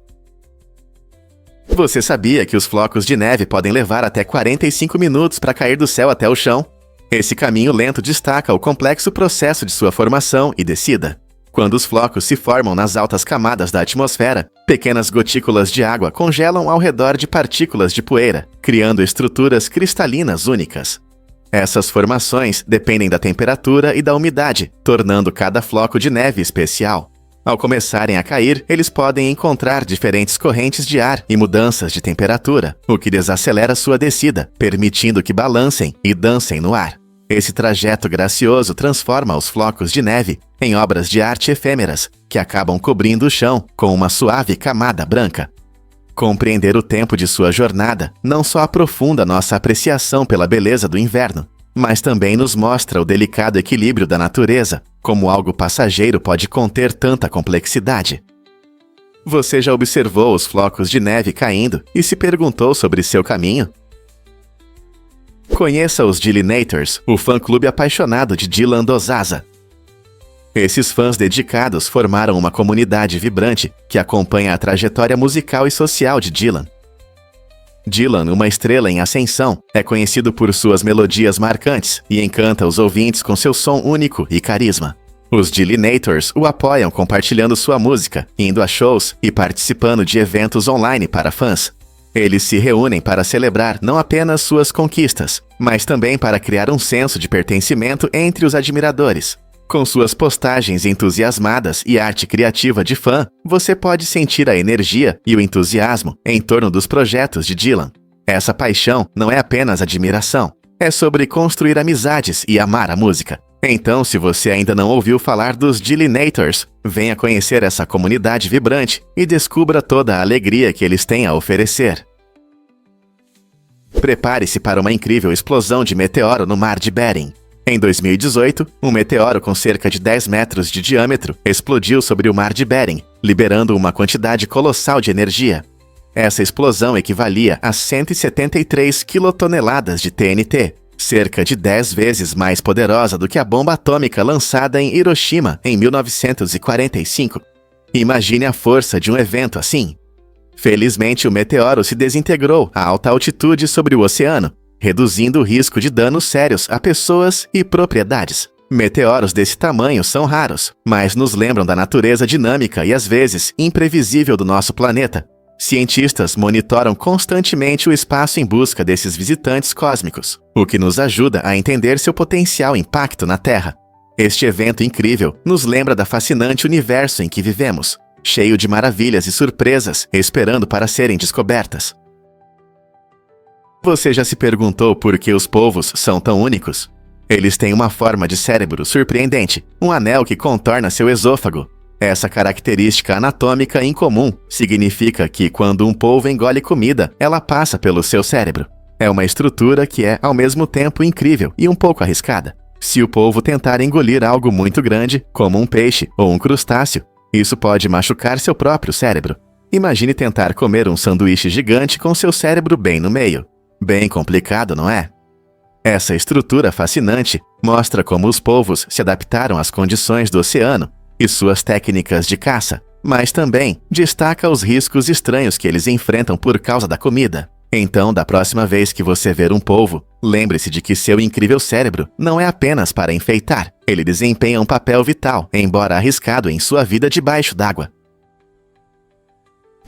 Você sabia que os flocos de neve podem levar até 45 minutos para cair do céu até o chão? Esse caminho lento destaca o complexo processo de sua formação e descida. Quando os flocos se formam nas altas camadas da atmosfera, pequenas gotículas de água congelam ao redor de partículas de poeira, criando estruturas cristalinas únicas. Essas formações dependem da temperatura e da umidade, tornando cada floco de neve especial. Ao começarem a cair, eles podem encontrar diferentes correntes de ar e mudanças de temperatura, o que desacelera sua descida, permitindo que balancem e dancem no ar. Esse trajeto gracioso transforma os flocos de neve em obras de arte efêmeras, que acabam cobrindo o chão com uma suave camada branca. Compreender o tempo de sua jornada não só aprofunda nossa apreciação pela beleza do inverno, mas também nos mostra o delicado equilíbrio da natureza, como algo passageiro pode conter tanta complexidade. Você já observou os flocos de neve caindo e se perguntou sobre seu caminho? Conheça os Dillinators, o fã-clube apaixonado de Dylan Dozaza. Esses fãs dedicados formaram uma comunidade vibrante que acompanha a trajetória musical e social de Dylan. Dylan, uma estrela em ascensão, é conhecido por suas melodias marcantes e encanta os ouvintes com seu som único e carisma. Os Dillinators o apoiam compartilhando sua música, indo a shows e participando de eventos online para fãs. Eles se reúnem para celebrar não apenas suas conquistas, mas também para criar um senso de pertencimento entre os admiradores. Com suas postagens entusiasmadas e arte criativa de fã, você pode sentir a energia e o entusiasmo em torno dos projetos de Dylan. Essa paixão não é apenas admiração, é sobre construir amizades e amar a música. Então, se você ainda não ouviu falar dos Dillinators, venha conhecer essa comunidade vibrante e descubra toda a alegria que eles têm a oferecer. Prepare-se para uma incrível explosão de meteoro no Mar de Bering. Em 2018, um meteoro com cerca de 10 metros de diâmetro explodiu sobre o Mar de Bering, liberando uma quantidade colossal de energia. Essa explosão equivalia a 173 quilotoneladas de TNT, cerca de 10 vezes mais poderosa do que a bomba atômica lançada em Hiroshima em 1945. Imagine a força de um evento assim. Felizmente, o meteoro se desintegrou a alta altitude sobre o oceano, reduzindo o risco de danos sérios a pessoas e propriedades. Meteoros desse tamanho são raros, mas nos lembram da natureza dinâmica e às vezes imprevisível do nosso planeta. Cientistas monitoram constantemente o espaço em busca desses visitantes cósmicos, o que nos ajuda a entender seu potencial impacto na Terra. Este evento incrível nos lembra da fascinante universo em que vivemos, cheio de maravilhas e surpresas esperando para serem descobertas. Você já se perguntou por que os polvos são tão únicos? Eles têm uma forma de cérebro surpreendente, um anel que contorna seu esôfago. Essa característica anatômica incomum significa que quando um polvo engole comida, ela passa pelo seu cérebro. É uma estrutura que é, ao mesmo tempo, incrível e um pouco arriscada. Se o polvo tentar engolir algo muito grande, como um peixe ou um crustáceo, isso pode machucar seu próprio cérebro. Imagine tentar comer um sanduíche gigante com seu cérebro bem no meio. Bem complicado, não é? Essa estrutura fascinante mostra como os polvos se adaptaram às condições do oceano e suas técnicas de caça, mas também destaca os riscos estranhos que eles enfrentam por causa da comida. Então, da próxima vez que você ver um polvo, lembre-se de que seu incrível cérebro não é apenas para enfeitar. Ele desempenha um papel vital, embora arriscado em sua vida debaixo d'água.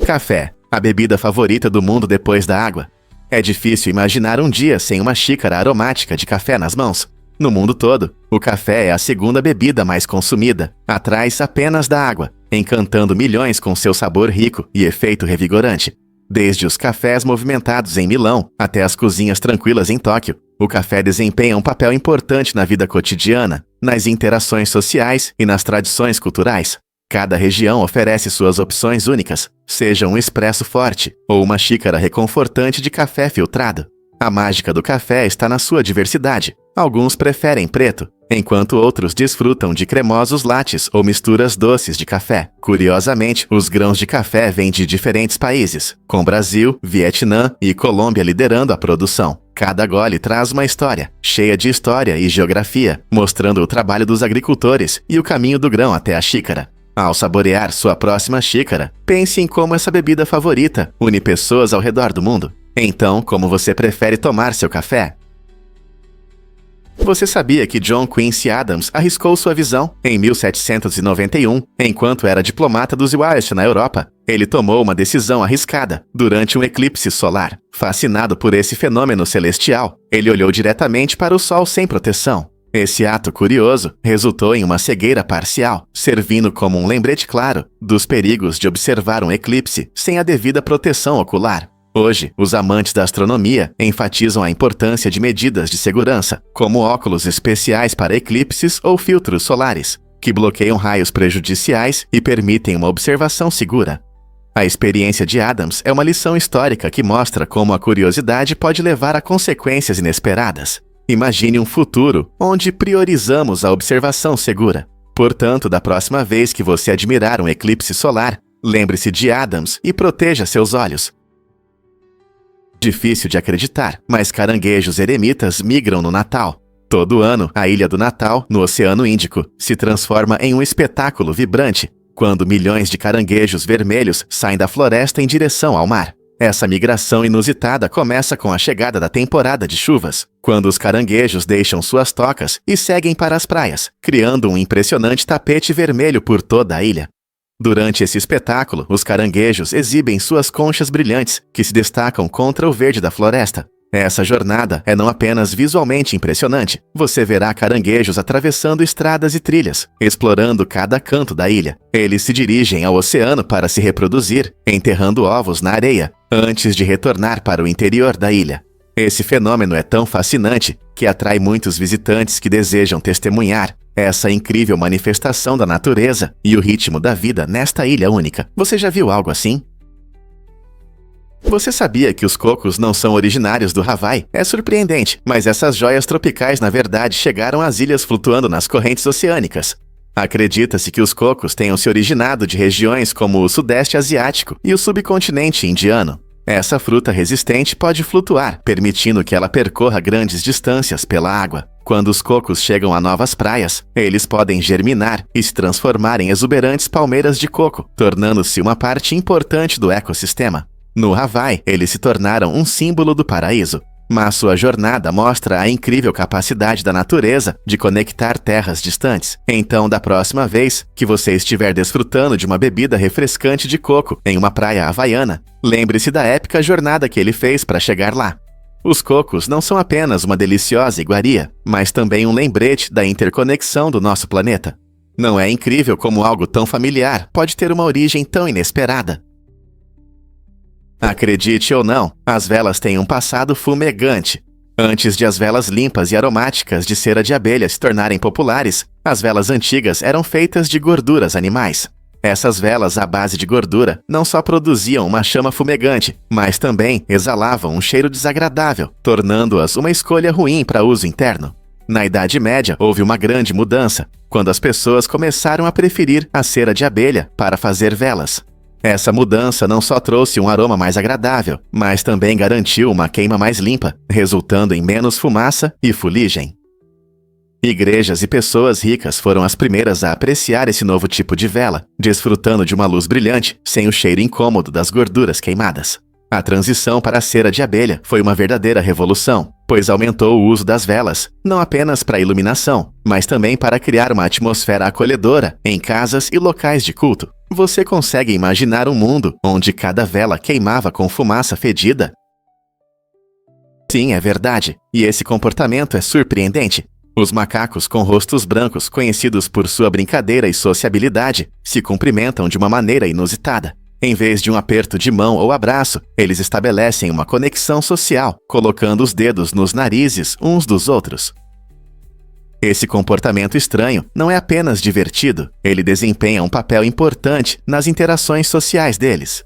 Café, a bebida favorita do mundo depois da água. É difícil imaginar um dia sem uma xícara aromática de café nas mãos. No mundo todo, o café é a segunda bebida mais consumida, atrás apenas da água, encantando milhões com seu sabor rico e efeito revigorante. Desde os cafés movimentados em Milão até as cozinhas tranquilas em Tóquio, o café desempenha um papel importante na vida cotidiana, nas interações sociais e nas tradições culturais. Cada região oferece suas opções únicas, seja um expresso forte ou uma xícara reconfortante de café filtrado. A mágica do café está na sua diversidade. Alguns preferem preto, enquanto outros desfrutam de cremosos lattes ou misturas doces de café. Curiosamente, os grãos de café vêm de diferentes países, com Brasil, Vietnã e Colômbia liderando a produção. Cada gole traz uma história, cheia de história e geografia, mostrando o trabalho dos agricultores e o caminho do grão até a xícara. Ao saborear sua próxima xícara, pense em como essa bebida favorita une pessoas ao redor do mundo. Então, como você prefere tomar seu café? Você sabia que John Quincy Adams arriscou sua visão? Em 1791, enquanto era diplomata dos West na Europa, ele tomou uma decisão arriscada durante um eclipse solar. Fascinado por esse fenômeno celestial, ele olhou diretamente para o Sol sem proteção. Esse ato curioso resultou em uma cegueira parcial, servindo como um lembrete claro dos perigos de observar um eclipse sem a devida proteção ocular. Hoje, os amantes da astronomia enfatizam a importância de medidas de segurança, como óculos especiais para eclipses ou filtros solares, que bloqueiam raios prejudiciais e permitem uma observação segura. A experiência de Adams é uma lição histórica que mostra como a curiosidade pode levar a consequências inesperadas. Imagine um futuro onde priorizamos a observação segura. Portanto, da próxima vez que você admirar um eclipse solar, lembre-se de Adams e proteja seus olhos. Difícil de acreditar, mas caranguejos eremitas migram no Natal. Todo ano, a Ilha do Natal, no Oceano Índico, se transforma em um espetáculo vibrante, quando milhões de caranguejos vermelhos saem da floresta em direção ao mar. Essa migração inusitada começa com a chegada da temporada de chuvas, quando os caranguejos deixam suas tocas e seguem para as praias, criando um impressionante tapete vermelho por toda a ilha. Durante esse espetáculo, os caranguejos exibem suas conchas brilhantes, que se destacam contra o verde da floresta. Essa jornada é não apenas visualmente impressionante, você verá caranguejos atravessando estradas e trilhas, explorando cada canto da ilha. Eles se dirigem ao oceano para se reproduzir, enterrando ovos na areia, antes de retornar para o interior da ilha. Esse fenômeno é tão fascinante que atrai muitos visitantes que desejam testemunhar essa incrível manifestação da natureza e o ritmo da vida nesta ilha única. Você já viu algo assim? Você sabia que os cocos não são originários do Hawaii? É surpreendente, mas essas joias tropicais na verdade chegaram às ilhas flutuando nas correntes oceânicas. Acredita-se que os cocos tenham se originado de regiões como o Sudeste Asiático e o subcontinente indiano. Essa fruta resistente pode flutuar, permitindo que ela percorra grandes distâncias pela água. Quando os cocos chegam a novas praias, eles podem germinar e se transformar em exuberantes palmeiras de coco, tornando-se uma parte importante do ecossistema. No Hawaii, eles se tornaram um símbolo do paraíso, mas sua jornada mostra a incrível capacidade da natureza de conectar terras distantes. Então, da próxima vez que você estiver desfrutando de uma bebida refrescante de coco em uma praia havaiana, lembre-se da épica jornada que ele fez para chegar lá. Os cocos não são apenas uma deliciosa iguaria, mas também um lembrete da interconexão do nosso planeta. Não é incrível como algo tão familiar pode ter uma origem tão inesperada? A Acredite ou não, as velas têm um passado fumegante. Antes de as velas limpas e aromáticas de cera de abelha se tornarem populares, as velas antigas eram feitas de gorduras animais. Essas velas à base de gordura não só produziam uma chama fumegante, mas também exalavam um cheiro desagradável, tornando-as uma escolha ruim para uso interno. Na Idade Média, houve uma grande mudança, quando as pessoas começaram a preferir a cera de abelha para fazer velas. Essa mudança não só trouxe um aroma mais agradável, mas também garantiu uma queima mais limpa, resultando em menos fumaça e fuligem. Igrejas e pessoas ricas foram as primeiras a apreciar esse novo tipo de vela, desfrutando de uma luz brilhante, sem o cheiro incômodo das gorduras queimadas. A transição para a cera de abelha foi uma verdadeira revolução, pois aumentou o uso das velas, não apenas para iluminação, mas também para criar uma atmosfera acolhedora em casas e locais de culto. Você consegue imaginar um mundo onde cada vela queimava com fumaça fedida? Sim, é verdade, e esse comportamento é surpreendente. Os macacos com rostos brancos, conhecidos por sua brincadeira e sociabilidade, se cumprimentam de uma maneira inusitada. Em vez de um aperto de mão ou abraço, eles estabelecem uma conexão social, colocando os dedos nos narizes uns dos outros. Esse comportamento estranho não é apenas divertido, ele desempenha um papel importante nas interações sociais deles.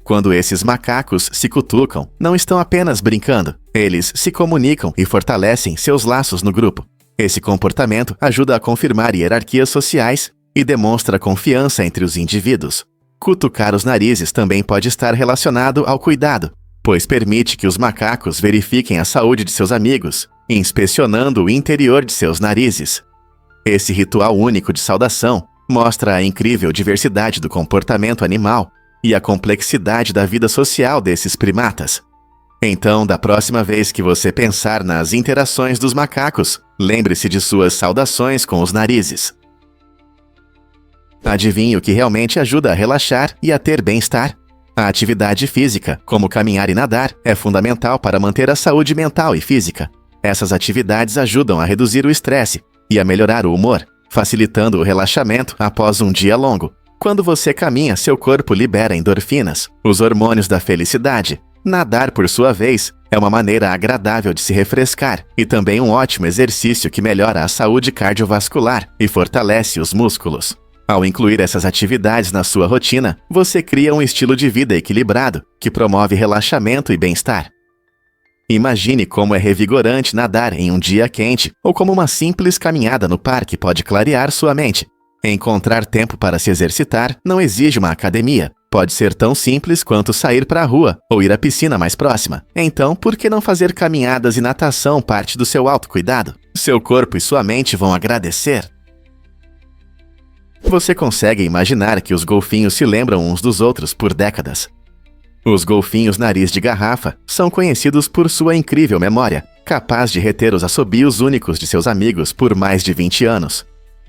Quando esses macacos se cutucam, não estão apenas brincando, eles se comunicam e fortalecem seus laços no grupo. Esse comportamento ajuda a confirmar hierarquias sociais e demonstra confiança entre os indivíduos. Cutucar os narizes também pode estar relacionado ao cuidado, pois permite que os macacos verifiquem a saúde de seus amigos, inspecionando o interior de seus narizes. Esse ritual único de saudação mostra a incrível diversidade do comportamento animal e a complexidade da vida social desses primatas. Então, da próxima vez que você pensar nas interações dos macacos, lembre-se de suas saudações com os narizes. Adivinhe o que realmente ajuda a relaxar e a ter bem-estar? A atividade física, como caminhar e nadar, é fundamental para manter a saúde mental e física. Essas atividades ajudam a reduzir o estresse e a melhorar o humor, facilitando o relaxamento após um dia longo. Quando você caminha, seu corpo libera endorfinas, os hormônios da felicidade. Nadar, por sua vez, é uma maneira agradável de se refrescar e também um ótimo exercício que melhora a saúde cardiovascular e fortalece os músculos. Ao incluir essas atividades na sua rotina, você cria um estilo de vida equilibrado, que promove relaxamento e bem-estar. Imagine como é revigorante nadar em um dia quente, ou como uma simples caminhada no parque pode clarear sua mente. Encontrar tempo para se exercitar não exige uma academia. Pode ser tão simples quanto sair para a rua ou ir à piscina mais próxima. Então, por que não fazer caminhadas e natação parte do seu autocuidado? Seu corpo e sua mente vão agradecer. Você consegue imaginar que os golfinhos se lembram uns dos outros por décadas. Os golfinhos nariz de garrafa são conhecidos por sua incrível memória, capaz de reter os assobios únicos de seus amigos por mais de 20 anos.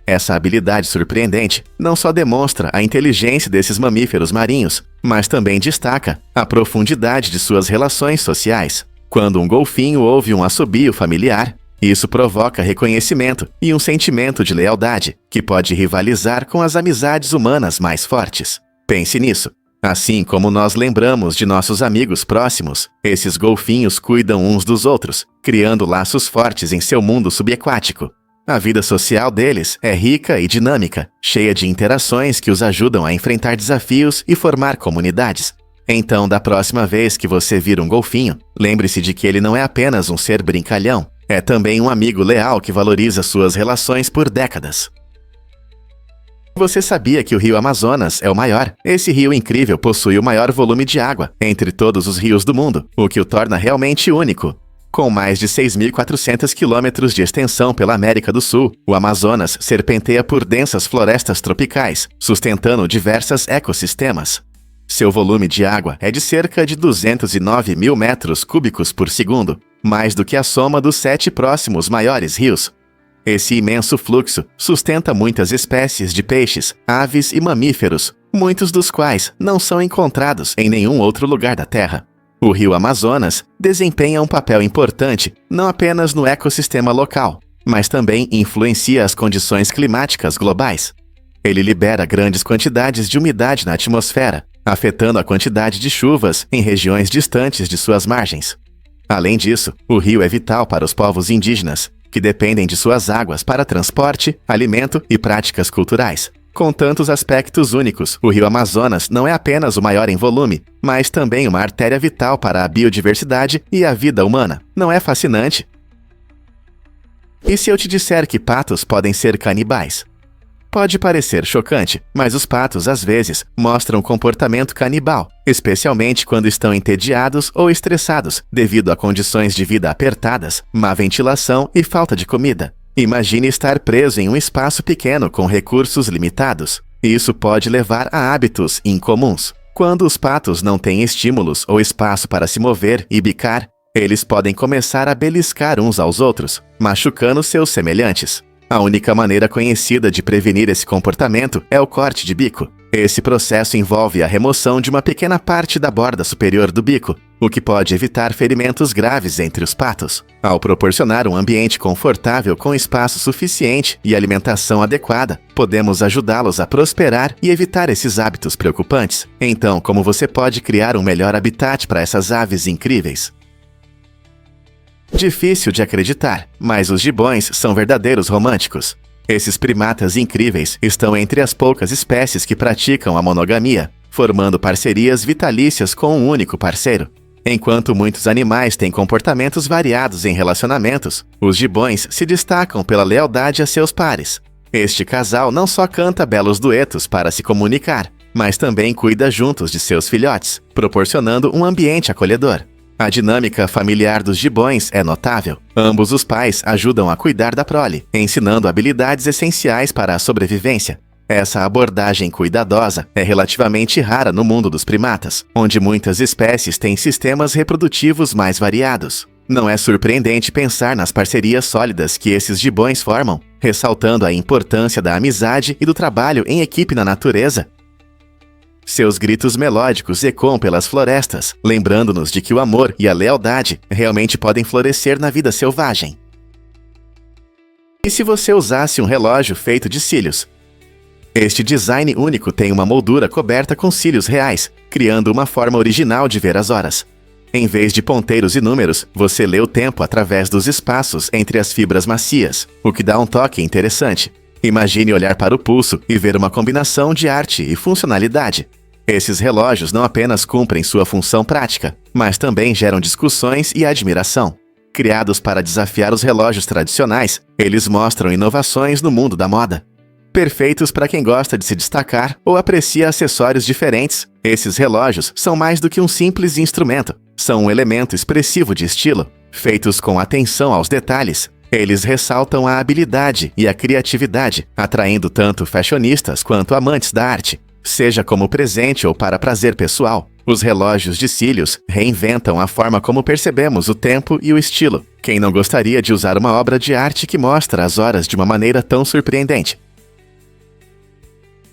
Essa habilidade surpreendente não só demonstra a inteligência desses mamíferos marinhos, mas também destaca a profundidade de suas relações sociais. Quando um golfinho ouve um assobio familiar, isso provoca reconhecimento e um sentimento de lealdade, que pode rivalizar com as amizades humanas mais fortes. Pense nisso. Assim como nós lembramos de nossos amigos próximos, esses golfinhos cuidam uns dos outros, criando laços fortes em seu mundo subaquático. A vida social deles é rica e dinâmica, cheia de interações que os ajudam a enfrentar desafios e formar comunidades. Então, da próxima vez que você vir um golfinho, lembre-se de que ele não é apenas um ser brincalhão, é também um amigo leal que valoriza suas relações por décadas. Você sabia que o rio Amazonas é o maior? Esse rio incrível possui o maior volume de água entre todos os rios do mundo, o que o torna realmente único. Com mais de 6.400 quilômetros de extensão pela América do Sul, o Amazonas serpenteia por densas florestas tropicais, sustentando diversos ecossistemas. Seu volume de água é de cerca de 209 mil metros cúbicos por segundo, mais do que a soma dos 7 próximos maiores rios. Esse imenso fluxo sustenta muitas espécies de peixes, aves e mamíferos, muitos dos quais não são encontrados em nenhum outro lugar da Terra. O rio Amazonas desempenha um papel importante não apenas no ecossistema local, mas também influencia as condições climáticas globais. Ele libera grandes quantidades de umidade na atmosfera, afetando a quantidade de chuvas em regiões distantes de suas margens. Além disso, o rio é vital para os povos indígenas, que dependem de suas águas para transporte, alimento e práticas culturais. Com tantos aspectos únicos, o rio Amazonas não é apenas o maior em volume, mas também uma artéria vital para a biodiversidade e a vida humana. Não é fascinante? E se eu te disser que patos podem ser canibais? Pode parecer chocante, mas os patos às vezes mostram comportamento canibal, especialmente quando estão entediados ou estressados devido a condições de vida apertadas, má ventilação e falta de comida. Imagine estar preso em um espaço pequeno com recursos limitados. Isso pode levar a hábitos incomuns. Quando os patos não têm estímulos ou espaço para se mover e bicar, eles podem começar a beliscar uns aos outros, machucando seus semelhantes. A única maneira conhecida de prevenir esse comportamento é o corte de bico. Esse processo envolve a remoção de uma pequena parte da borda superior do bico, o que pode evitar ferimentos graves entre os patos. Ao proporcionar um ambiente confortável com espaço suficiente e alimentação adequada, podemos ajudá-los a prosperar e evitar esses hábitos preocupantes. Então, como você pode criar um melhor habitat para essas aves incríveis? Difícil de acreditar, mas os gibões são verdadeiros românticos. Esses primatas incríveis estão entre as poucas espécies que praticam a monogamia, formando parcerias vitalícias com um único parceiro. Enquanto muitos animais têm comportamentos variados em relacionamentos, os gibões se destacam pela lealdade a seus pares. Este casal não só canta belos duetos para se comunicar, mas também cuida juntos de seus filhotes, proporcionando um ambiente acolhedor. A dinâmica familiar dos gibões é notável. Ambos os pais ajudam a cuidar da prole, ensinando habilidades essenciais para a sobrevivência. Essa abordagem cuidadosa é relativamente rara no mundo dos primatas, onde muitas espécies têm sistemas reprodutivos mais variados. Não é surpreendente pensar nas parcerias sólidas que esses gibões formam, ressaltando a importância da amizade e do trabalho em equipe na natureza. Seus gritos melódicos ecoam pelas florestas, lembrando-nos de que o amor e a lealdade realmente podem florescer na vida selvagem. E se você usasse um relógio feito de cílios? Este design único tem uma moldura coberta com cílios reais, criando uma forma original de ver as horas. Em vez de ponteiros e números, você lê o tempo através dos espaços entre as fibras macias, o que dá um toque interessante. Imagine olhar para o pulso e ver uma combinação de arte e funcionalidade. Esses relógios não apenas cumprem sua função prática, mas também geram discussões e admiração. Criados para desafiar os relógios tradicionais, eles mostram inovações no mundo da moda. Perfeitos para quem gosta de se destacar ou aprecia acessórios diferentes, esses relógios são mais do que um simples instrumento. São um elemento expressivo de estilo. Feitos com atenção aos detalhes, eles ressaltam a habilidade e a criatividade, atraindo tanto fashionistas quanto amantes da arte. Seja como presente ou para prazer pessoal, os relógios de cílios reinventam a forma como percebemos o tempo e o estilo. Quem não gostaria de usar uma obra de arte que mostra as horas de uma maneira tão surpreendente?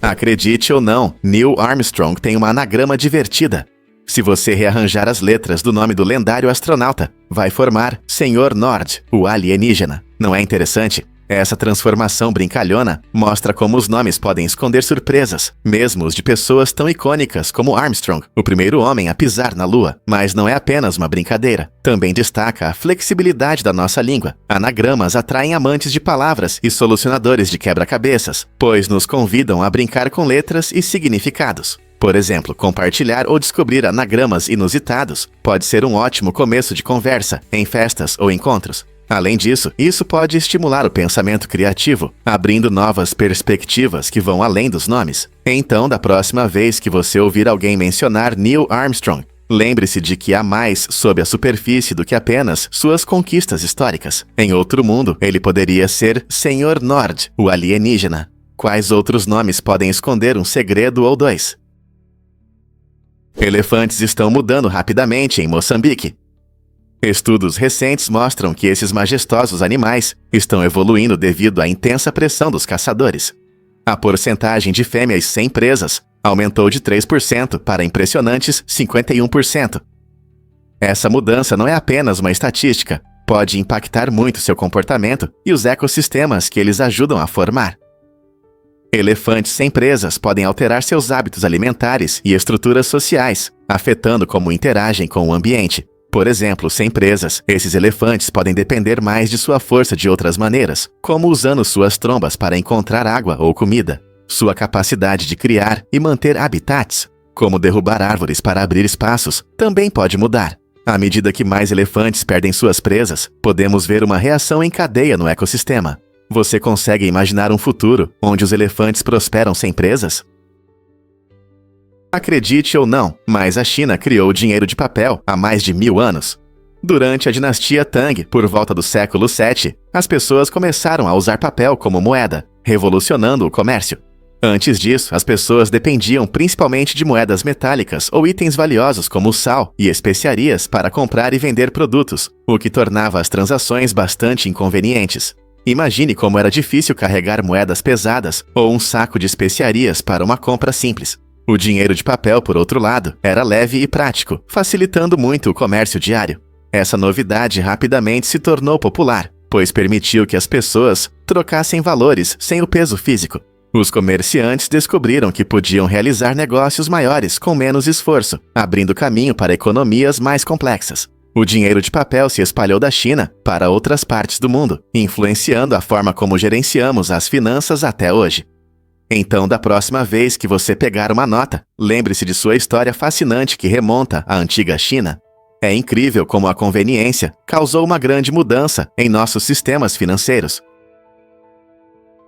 Acredite ou não, Neil Armstrong tem uma anagrama divertida. Se você rearranjar as letras do nome do lendário astronauta, vai formar Senhor Nord, o alienígena. Não é interessante? Essa transformação brincalhona mostra como os nomes podem esconder surpresas, mesmo os de pessoas tão icônicas como Armstrong, o primeiro homem a pisar na Lua. Mas não é apenas uma brincadeira. Também destaca a flexibilidade da nossa língua. Anagramas atraem amantes de palavras e solucionadores de quebra-cabeças, pois nos convidam a brincar com letras e significados. Por exemplo, compartilhar ou descobrir anagramas inusitados pode ser um ótimo começo de conversa em festas ou encontros. Além disso, isso pode estimular o pensamento criativo, abrindo novas perspectivas que vão além dos nomes. Então, da próxima vez que você ouvir alguém mencionar Neil Armstrong, lembre-se de que há mais sob a superfície do que apenas suas conquistas históricas. Em outro mundo, ele poderia ser Senhor Nord, o alienígena. Quais outros nomes podem esconder um segredo ou dois? Elefantes estão mudando rapidamente em Moçambique. Estudos recentes mostram que esses majestosos animais estão evoluindo devido à intensa pressão dos caçadores. A porcentagem de fêmeas sem presas aumentou de 3% para impressionantes 51%. Essa mudança não é apenas uma estatística, pode impactar muito seu comportamento e os ecossistemas que eles ajudam a formar. Elefantes sem presas podem alterar seus hábitos alimentares e estruturas sociais, afetando como interagem com o ambiente. Por exemplo, sem presas, esses elefantes podem depender mais de sua força de outras maneiras, como usando suas trombas para encontrar água ou comida. Sua capacidade de criar e manter habitats, como derrubar árvores para abrir espaços, também pode mudar. À medida que mais elefantes perdem suas presas, podemos ver uma reação em cadeia no ecossistema. Você consegue imaginar um futuro onde os elefantes prosperam sem presas? Acredite ou não, mas a China criou o dinheiro de papel há mais de 1000 anos. Durante a dinastia Tang, por volta do século VII, as pessoas começaram a usar papel como moeda, revolucionando o comércio. Antes disso, as pessoas dependiam principalmente de moedas metálicas ou itens valiosos como sal e especiarias para comprar e vender produtos, o que tornava as transações bastante inconvenientes. Imagine como era difícil carregar moedas pesadas ou um saco de especiarias para uma compra simples. O dinheiro de papel, por outro lado, era leve e prático, facilitando muito o comércio diário. Essa novidade rapidamente se tornou popular, pois permitiu que as pessoas trocassem valores sem o peso físico. Os comerciantes descobriram que podiam realizar negócios maiores com menos esforço, abrindo caminho para economias mais complexas. O dinheiro de papel se espalhou da China para outras partes do mundo, influenciando a forma como gerenciamos as finanças até hoje. Então, da próxima vez que você pegar uma nota, lembre-se de sua história fascinante que remonta à antiga China. É incrível como a conveniência causou uma grande mudança em nossos sistemas financeiros.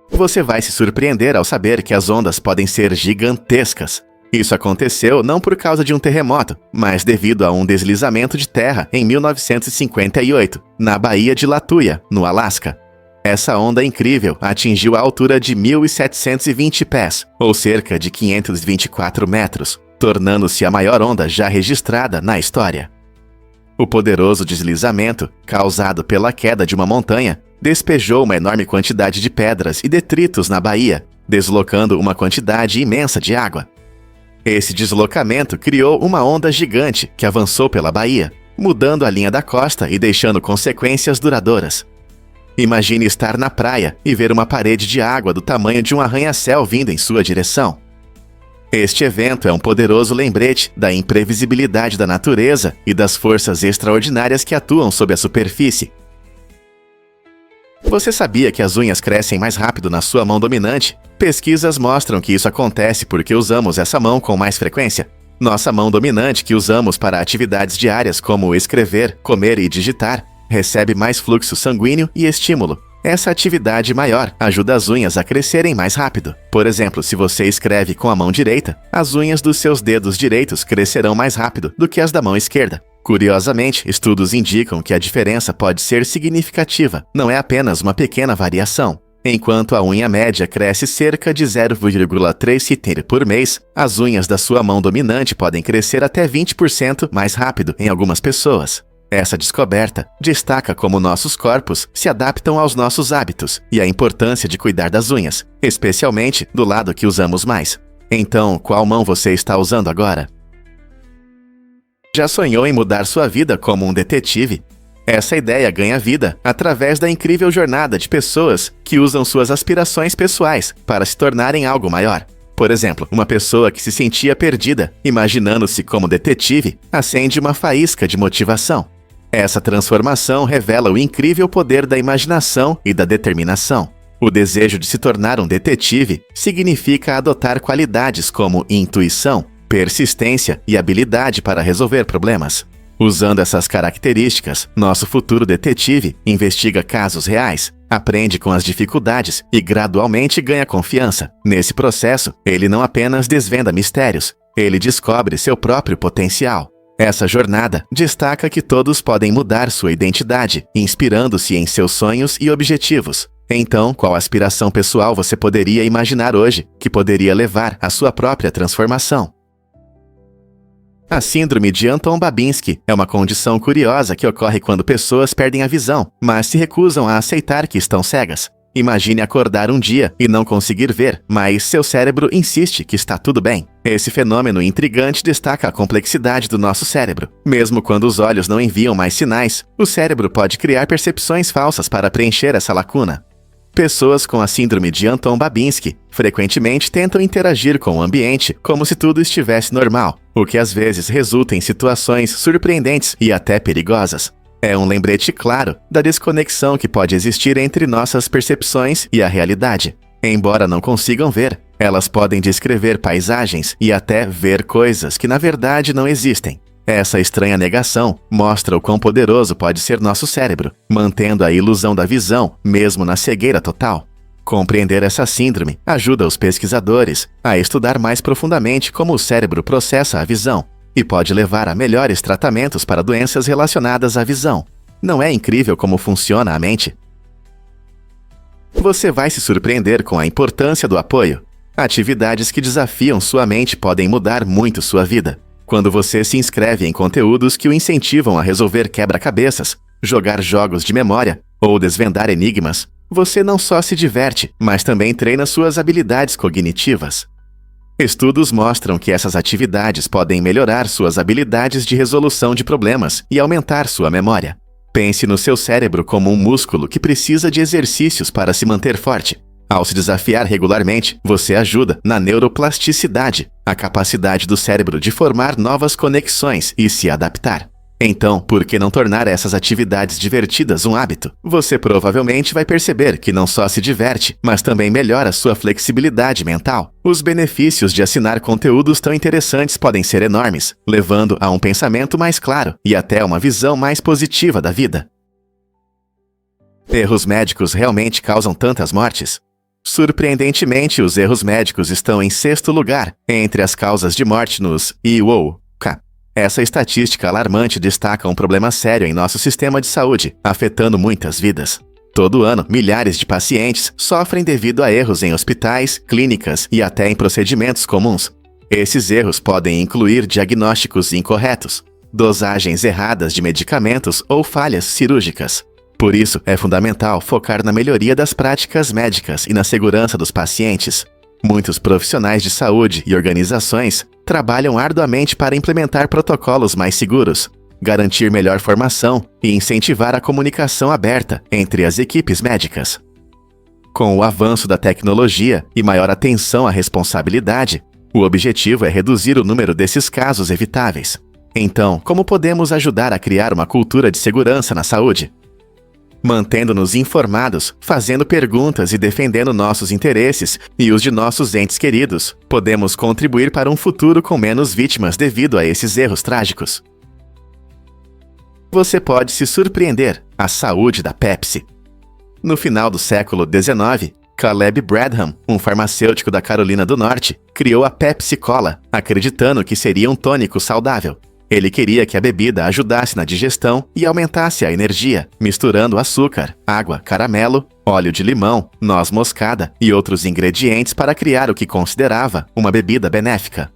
Você vai se surpreender ao saber que as ondas podem ser gigantescas. Isso aconteceu não por causa de um terremoto, mas devido a um deslizamento de terra em 1958, na Baía de Latuya, no Alasca. Essa onda incrível atingiu a altura de 1.720 pés, ou cerca de 524 metros, tornando-se a maior onda já registrada na história. O poderoso deslizamento, causado pela queda de uma montanha, despejou uma enorme quantidade de pedras e detritos na baía, deslocando uma quantidade imensa de água. Esse deslocamento criou uma onda gigante que avançou pela baía, mudando a linha da costa e deixando consequências duradouras. Imagine estar na praia e ver uma parede de água do tamanho de um arranha-céu vindo em sua direção. Este evento é um poderoso lembrete da imprevisibilidade da natureza e das forças extraordinárias que atuam sob a superfície. Você sabia que as unhas crescem mais rápido na sua mão dominante? Pesquisas mostram que isso acontece porque usamos essa mão com mais frequência. Nossa mão dominante, que usamos para atividades diárias como escrever, comer e digitar, recebe mais fluxo sanguíneo e estímulo. Essa atividade maior ajuda as unhas a crescerem mais rápido. Por exemplo, se você escreve com a mão direita, as unhas dos seus dedos direitos crescerão mais rápido do que as da mão esquerda. Curiosamente, estudos indicam que a diferença pode ser significativa, não é apenas uma pequena variação. Enquanto a unha média cresce cerca de 0,3 cm por mês, as unhas da sua mão dominante podem crescer até 20% mais rápido em algumas pessoas. Essa descoberta destaca como nossos corpos se adaptam aos nossos hábitos e a importância de cuidar das unhas, especialmente do lado que usamos mais. Então, qual mão você está usando agora? Já sonhou em mudar sua vida como um detetive? Essa ideia ganha vida através da incrível jornada de pessoas que usam suas aspirações pessoais para se tornarem algo maior. Por exemplo, uma pessoa que se sentia perdida, imaginando-se como detetive, acende uma faísca de motivação. Essa transformação revela o incrível poder da imaginação e da determinação. O desejo de se tornar um detetive significa adotar qualidades como intuição, persistência e habilidade para resolver problemas. Usando essas características, nosso futuro detetive investiga casos reais, aprende com as dificuldades e gradualmente ganha confiança. Nesse processo, ele não apenas desvenda mistérios, ele descobre seu próprio potencial. Essa jornada destaca que todos podem mudar sua identidade, inspirando-se em seus sonhos e objetivos. Então, qual aspiração pessoal você poderia imaginar hoje que poderia levar à sua própria transformação? A síndrome de Anton-Babinski é uma condição curiosa que ocorre quando pessoas perdem a visão, mas se recusam a aceitar que estão cegas. Imagine acordar um dia e não conseguir ver, mas seu cérebro insiste que está tudo bem. Esse fenômeno intrigante destaca a complexidade do nosso cérebro. Mesmo quando os olhos não enviam mais sinais, o cérebro pode criar percepções falsas para preencher essa lacuna. Pessoas com a síndrome de Anton-Babinski frequentemente tentam interagir com o ambiente como se tudo estivesse normal, o que às vezes resulta em situações surpreendentes e até perigosas. É um lembrete claro da desconexão que pode existir entre nossas percepções e a realidade. Embora não consigam ver, elas podem descrever paisagens e até ver coisas que na verdade não existem. Essa estranha negação mostra o quão poderoso pode ser nosso cérebro, mantendo a ilusão da visão, mesmo na cegueira total. Compreender essa síndrome ajuda os pesquisadores a estudar mais profundamente como o cérebro processa a visão e pode levar a melhores tratamentos para doenças relacionadas à visão. Não é incrível como funciona a mente? Você vai se surpreender com a importância do apoio. Atividades que desafiam sua mente podem mudar muito sua vida. Quando você se inscreve em conteúdos que o incentivam a resolver quebra-cabeças, jogar jogos de memória ou desvendar enigmas, você não só se diverte, mas também treina suas habilidades cognitivas. Estudos mostram que essas atividades podem melhorar suas habilidades de resolução de problemas e aumentar sua memória. Pense no seu cérebro como um músculo que precisa de exercícios para se manter forte. Ao se desafiar regularmente, você ajuda na neuroplasticidade, a capacidade do cérebro de formar novas conexões e se adaptar. Então, por que não tornar essas atividades divertidas um hábito? Você provavelmente vai perceber que não só se diverte, mas também melhora sua flexibilidade mental. Os benefícios de assinar conteúdos tão interessantes podem ser enormes, levando a um pensamento mais claro e até uma visão mais positiva da vida. Erros médicos realmente causam tantas mortes? Surpreendentemente, os erros médicos estão em 6º lugar entre as causas de morte nos IUK. Essa estatística alarmante destaca um problema sério em nosso sistema de saúde, afetando muitas vidas. Todo ano, milhares de pacientes sofrem devido a erros em hospitais, clínicas e até em procedimentos comuns. Esses erros podem incluir diagnósticos incorretos, dosagens erradas de medicamentos ou falhas cirúrgicas. Por isso, é fundamental focar na melhoria das práticas médicas e na segurança dos pacientes. Muitos profissionais de saúde e organizações trabalham arduamente para implementar protocolos mais seguros, garantir melhor formação e incentivar a comunicação aberta entre as equipes médicas. Com o avanço da tecnologia e maior atenção à responsabilidade, o objetivo é reduzir o número desses casos evitáveis. Então, como podemos ajudar a criar uma cultura de segurança na saúde? Mantendo-nos informados, fazendo perguntas e defendendo nossos interesses e os de nossos entes queridos, podemos contribuir para um futuro com menos vítimas devido a esses erros trágicos. Você pode se surpreender: a saúde da Pepsi. No final do século XIX, Caleb Bradham, um farmacêutico da Carolina do Norte, criou a Pepsi Cola, acreditando que seria um tônico saudável. Ele queria que a bebida ajudasse na digestão e aumentasse a energia, misturando açúcar, água, caramelo, óleo de limão, noz moscada e outros ingredientes para criar o que considerava uma bebida benéfica.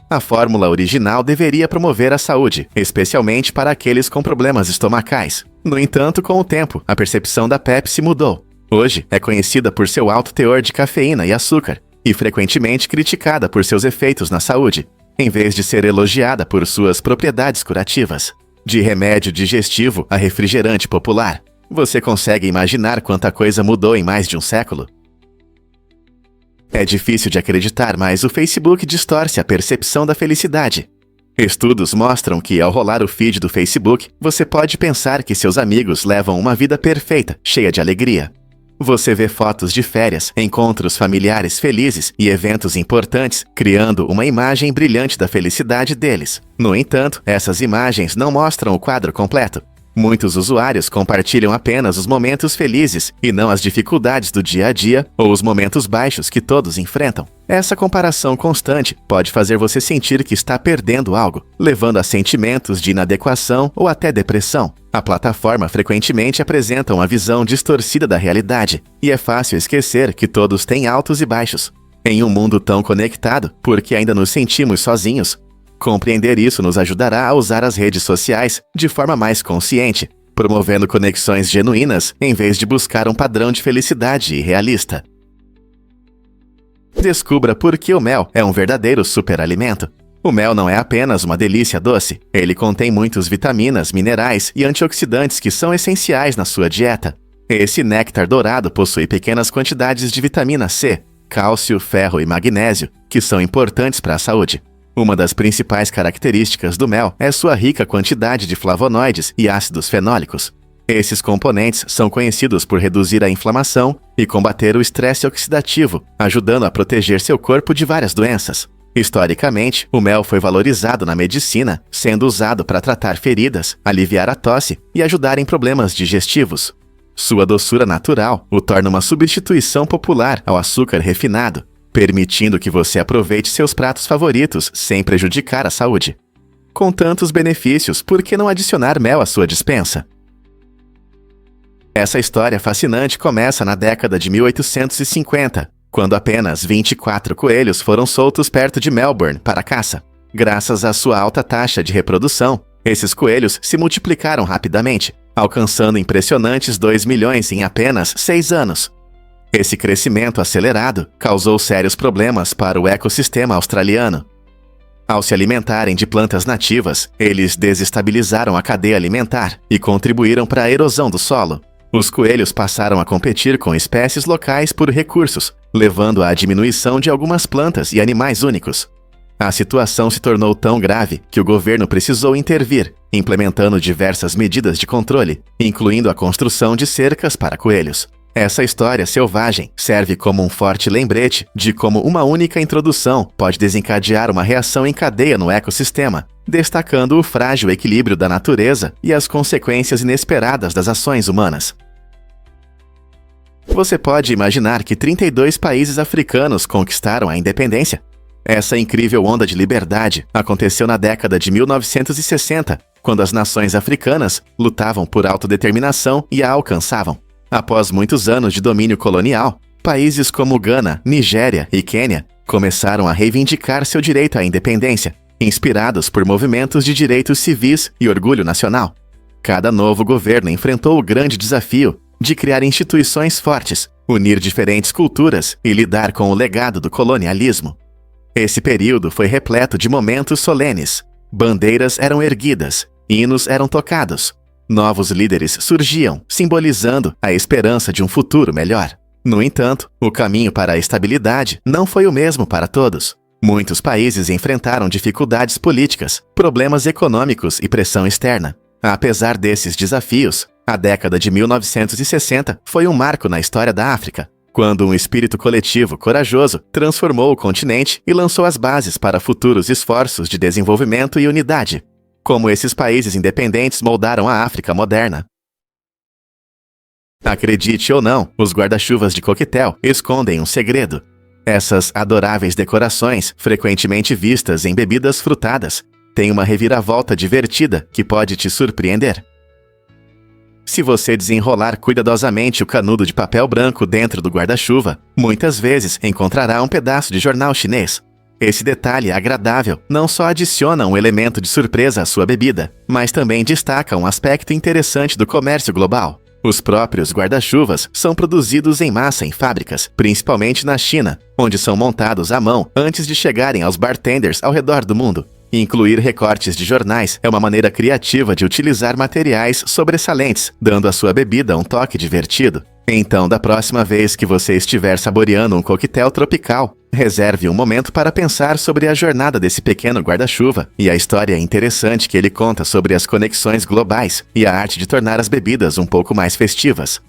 A fórmula original deveria promover a saúde, especialmente para aqueles com problemas estomacais. No entanto, com o tempo, a percepção da Pepsi mudou. Hoje, é conhecida por seu alto teor de cafeína e açúcar, e frequentemente criticada por seus efeitos na saúde, em vez de ser elogiada por suas propriedades curativas. De remédio digestivo a refrigerante popular, você consegue imaginar quanta coisa mudou em mais de um século? É difícil de acreditar, mas o Facebook distorce a percepção da felicidade. Estudos mostram que, ao rolar o feed do Facebook, você pode pensar que seus amigos levam uma vida perfeita, cheia de alegria. Você vê fotos de férias, encontros familiares felizes e eventos importantes, criando uma imagem brilhante da felicidade deles. No entanto, essas imagens não mostram o quadro completo. Muitos usuários compartilham apenas os momentos felizes e não as dificuldades do dia a dia ou os momentos baixos que todos enfrentam. Essa comparação constante pode fazer você sentir que está perdendo algo, levando a sentimentos de inadequação ou até depressão. A plataforma frequentemente apresenta uma visão distorcida da realidade, e é fácil esquecer que todos têm altos e baixos. Em um mundo tão conectado, por que ainda nos sentimos sozinhos? Compreender isso nos ajudará a usar as redes sociais de forma mais consciente, promovendo conexões genuínas em vez de buscar um padrão de felicidade irrealista. Descubra por que o mel é um verdadeiro superalimento. O mel não é apenas uma delícia doce, ele contém muitas vitaminas, minerais e antioxidantes que são essenciais na sua dieta. Esse néctar dourado possui pequenas quantidades de vitamina C, cálcio, ferro e magnésio, que são importantes para a saúde. Uma das principais características do mel é sua rica quantidade de flavonoides e ácidos fenólicos. Esses componentes são conhecidos por reduzir a inflamação e combater o estresse oxidativo, ajudando a proteger seu corpo de várias doenças. Historicamente, o mel foi valorizado na medicina, sendo usado para tratar feridas, aliviar a tosse e ajudar em problemas digestivos. Sua doçura natural o torna uma substituição popular ao açúcar refinado, permitindo que você aproveite seus pratos favoritos sem prejudicar a saúde. Com tantos benefícios, por que não adicionar mel à sua despensa? Essa história fascinante começa na década de 1850, quando apenas 24 coelhos foram soltos perto de Melbourne para caça. Graças à sua alta taxa de reprodução, esses coelhos se multiplicaram rapidamente, alcançando impressionantes 2 milhões em apenas 6 anos. Esse crescimento acelerado causou sérios problemas para o ecossistema australiano. Ao se alimentarem de plantas nativas, eles desestabilizaram a cadeia alimentar e contribuíram para a erosão do solo. Os coelhos passaram a competir com espécies locais por recursos, levando à diminuição de algumas plantas e animais únicos. A situação se tornou tão grave que o governo precisou intervir, implementando diversas medidas de controle, incluindo a construção de cercas para coelhos. Essa história selvagem serve como um forte lembrete de como uma única introdução pode desencadear uma reação em cadeia no ecossistema, destacando o frágil equilíbrio da natureza e as consequências inesperadas das ações humanas. Você pode imaginar que 32 países africanos conquistaram a independência? Essa incrível onda de liberdade aconteceu na década de 1960, quando as nações africanas lutavam por autodeterminação e a alcançavam. Após muitos anos de domínio colonial, países como Gana, Nigéria e Quênia começaram a reivindicar seu direito à independência, inspirados por movimentos de direitos civis e orgulho nacional. Cada novo governo enfrentou o grande desafio de criar instituições fortes, unir diferentes culturas e lidar com o legado do colonialismo. Esse período foi repleto de momentos solenes. Bandeiras eram erguidas, hinos eram tocados. Novos líderes surgiam, simbolizando a esperança de um futuro melhor. No entanto, o caminho para a estabilidade não foi o mesmo para todos. Muitos países enfrentaram dificuldades políticas, problemas econômicos e pressão externa. Apesar desses desafios, a década de 1960 foi um marco na história da África, quando um espírito coletivo corajoso transformou o continente e lançou as bases para futuros esforços de desenvolvimento e unidade. Como esses países independentes moldaram a África moderna. Acredite ou não, os guarda-chuvas de coquetel escondem um segredo. Essas adoráveis decorações, frequentemente vistas em bebidas frutadas, têm uma reviravolta divertida que pode te surpreender. Se você desenrolar cuidadosamente o canudo de papel branco dentro do guarda-chuva, muitas vezes encontrará um pedaço de jornal chinês. Esse detalhe agradável não só adiciona um elemento de surpresa à sua bebida, mas também destaca um aspecto interessante do comércio global. Os próprios guarda-chuvas são produzidos em massa em fábricas, principalmente na China, onde são montados à mão antes de chegarem aos bartenders ao redor do mundo. Incluir recortes de jornais é uma maneira criativa de utilizar materiais sobressalentes, dando à sua bebida um toque divertido. Então, da próxima vez que você estiver saboreando um coquetel tropical, reserve um momento para pensar sobre a jornada desse pequeno guarda-chuva e a história interessante que ele conta sobre as conexões globais e a arte de tornar as bebidas um pouco mais festivas.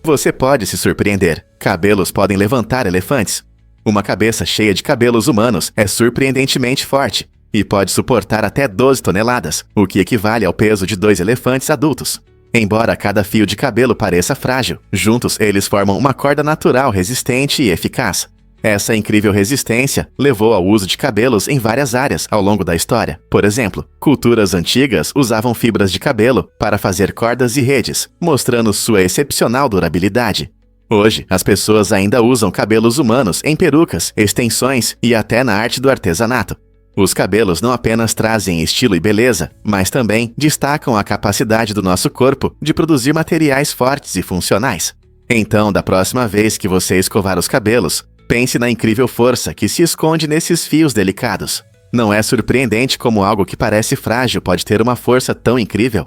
Você pode se surpreender. Cabelos podem levantar elefantes. Uma cabeça cheia de cabelos humanos é surpreendentemente forte e pode suportar até 12 toneladas, o que equivale ao peso de 2 elefantes adultos. Embora cada fio de cabelo pareça frágil, juntos eles formam uma corda natural resistente e eficaz. Essa incrível resistência levou ao uso de cabelos em várias áreas ao longo da história. Por exemplo, culturas antigas usavam fibras de cabelo para fazer cordas e redes, mostrando sua excepcional durabilidade. Hoje, as pessoas ainda usam cabelos humanos em perucas, extensões e até na arte do artesanato. Os cabelos não apenas trazem estilo e beleza, mas também destacam a capacidade do nosso corpo de produzir materiais fortes e funcionais. Então, da próxima vez que você escovar os cabelos, pense na incrível força que se esconde nesses fios delicados. Não é surpreendente como algo que parece frágil pode ter uma força tão incrível?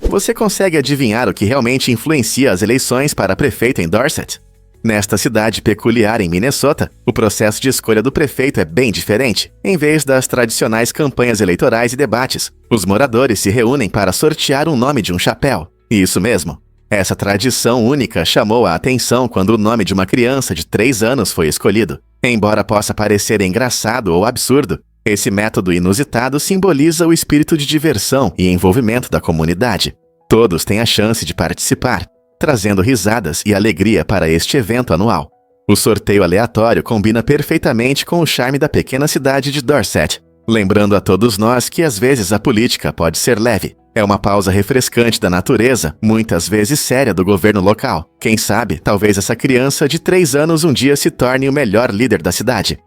Você consegue adivinhar o que realmente influencia as eleições para prefeito em Dorset? Nesta cidade peculiar em Minnesota, o processo de escolha do prefeito é bem diferente. Em vez das tradicionais campanhas eleitorais e debates, os moradores se reúnem para sortear um nome de um chapéu. Isso mesmo. Essa tradição única chamou a atenção quando o nome de uma criança de 3 anos foi escolhido. Embora possa parecer engraçado ou absurdo, esse método inusitado simboliza o espírito de diversão e envolvimento da comunidade. Todos têm a chance de participar, trazendo risadas e alegria para este evento anual. O sorteio aleatório combina perfeitamente com o charme da pequena cidade de Dorset, lembrando a todos nós que às vezes a política pode ser leve. É uma pausa refrescante da natureza, muitas vezes séria do governo local. Quem sabe, talvez essa criança de 3 anos um dia se torne o melhor líder da cidade.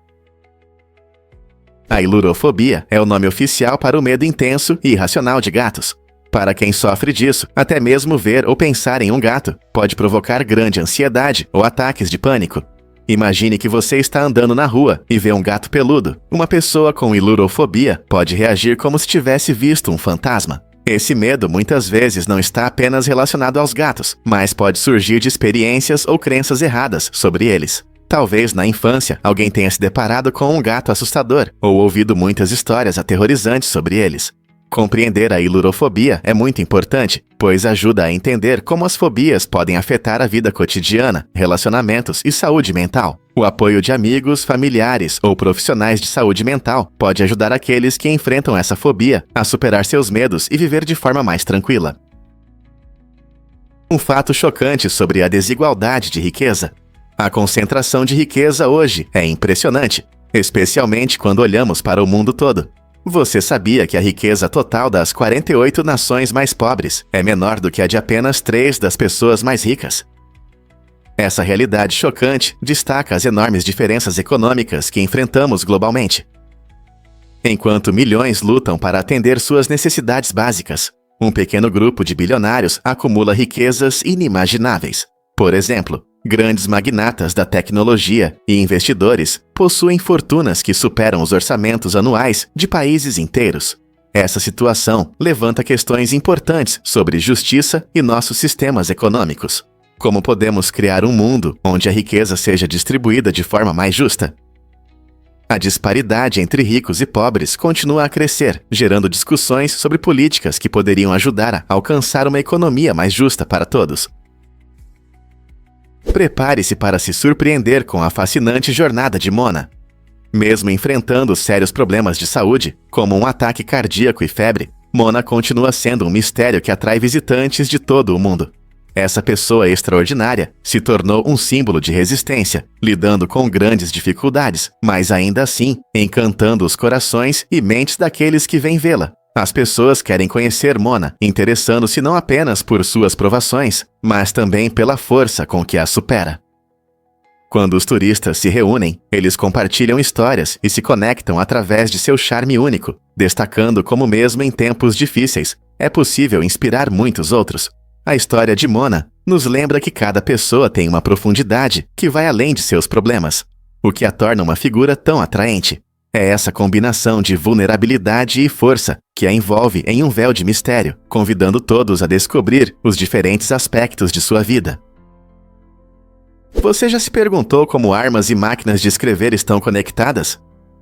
A ilurofobia é o nome oficial para o medo intenso e irracional de gatos. Para quem sofre disso, até mesmo ver ou pensar em um gato pode provocar grande ansiedade ou ataques de pânico. Imagine que você está andando na rua e vê um gato peludo. Uma pessoa com ilurofobia pode reagir como se tivesse visto um fantasma. Esse medo muitas vezes não está apenas relacionado aos gatos, mas pode surgir de experiências ou crenças erradas sobre eles. Talvez na infância alguém tenha se deparado com um gato assustador ou ouvido muitas histórias aterrorizantes sobre eles. Compreender a ilurofobia é muito importante, pois ajuda a entender como as fobias podem afetar a vida cotidiana, relacionamentos e saúde mental. O apoio de amigos, familiares ou profissionais de saúde mental pode ajudar aqueles que enfrentam essa fobia a superar seus medos e viver de forma mais tranquila. Um fato chocante sobre a desigualdade de riqueza. A concentração de riqueza hoje é impressionante, especialmente quando olhamos para o mundo todo. Você sabia que a riqueza total das 48 nações mais pobres é menor do que a de apenas 3 das pessoas mais ricas? Essa realidade chocante destaca as enormes diferenças econômicas que enfrentamos globalmente. Enquanto milhões lutam para atender suas necessidades básicas, um pequeno grupo de bilionários acumula riquezas inimagináveis. Por exemplo, grandes magnatas da tecnologia e investidores possuem fortunas que superam os orçamentos anuais de países inteiros. Essa situação levanta questões importantes sobre justiça e nossos sistemas econômicos. Como podemos criar um mundo onde a riqueza seja distribuída de forma mais justa? A disparidade entre ricos e pobres continua a crescer, gerando discussões sobre políticas que poderiam ajudar a alcançar uma economia mais justa para todos. Prepare-se para se surpreender com a fascinante jornada de Mona. Mesmo enfrentando sérios problemas de saúde, como um ataque cardíaco e febre, Mona continua sendo um mistério que atrai visitantes de todo o mundo. Essa pessoa extraordinária se tornou um símbolo de resistência, lidando com grandes dificuldades, mas ainda assim encantando os corações e mentes daqueles que vêm vê-la. As pessoas querem conhecer Mona, interessando-se não apenas por suas provações, mas também pela força com que a supera. Quando os turistas se reúnem, eles compartilham histórias e se conectam através de seu charme único, destacando como mesmo em tempos difíceis, é possível inspirar muitos outros. A história de Mona nos lembra que cada pessoa tem uma profundidade que vai além de seus problemas, o que a torna uma figura tão atraente. É essa combinação de vulnerabilidade e força que a envolve em um véu de mistério, convidando todos a descobrir os diferentes aspectos de sua vida. Você já se perguntou como armas e máquinas de escrever estão conectadas?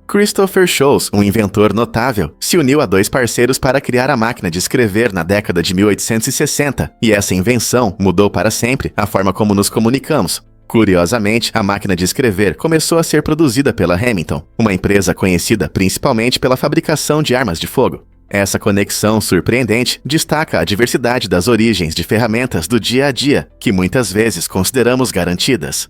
Christopher Sholes, um inventor notável, se uniu a 2 parceiros para criar a máquina de escrever na década de 1860, e essa invenção mudou para sempre a forma como nos comunicamos. Curiosamente, a máquina de escrever começou a ser produzida pela Remington, uma empresa conhecida principalmente pela fabricação de armas de fogo. Essa conexão surpreendente destaca a diversidade das origens de ferramentas do dia a dia, que muitas vezes consideramos garantidas.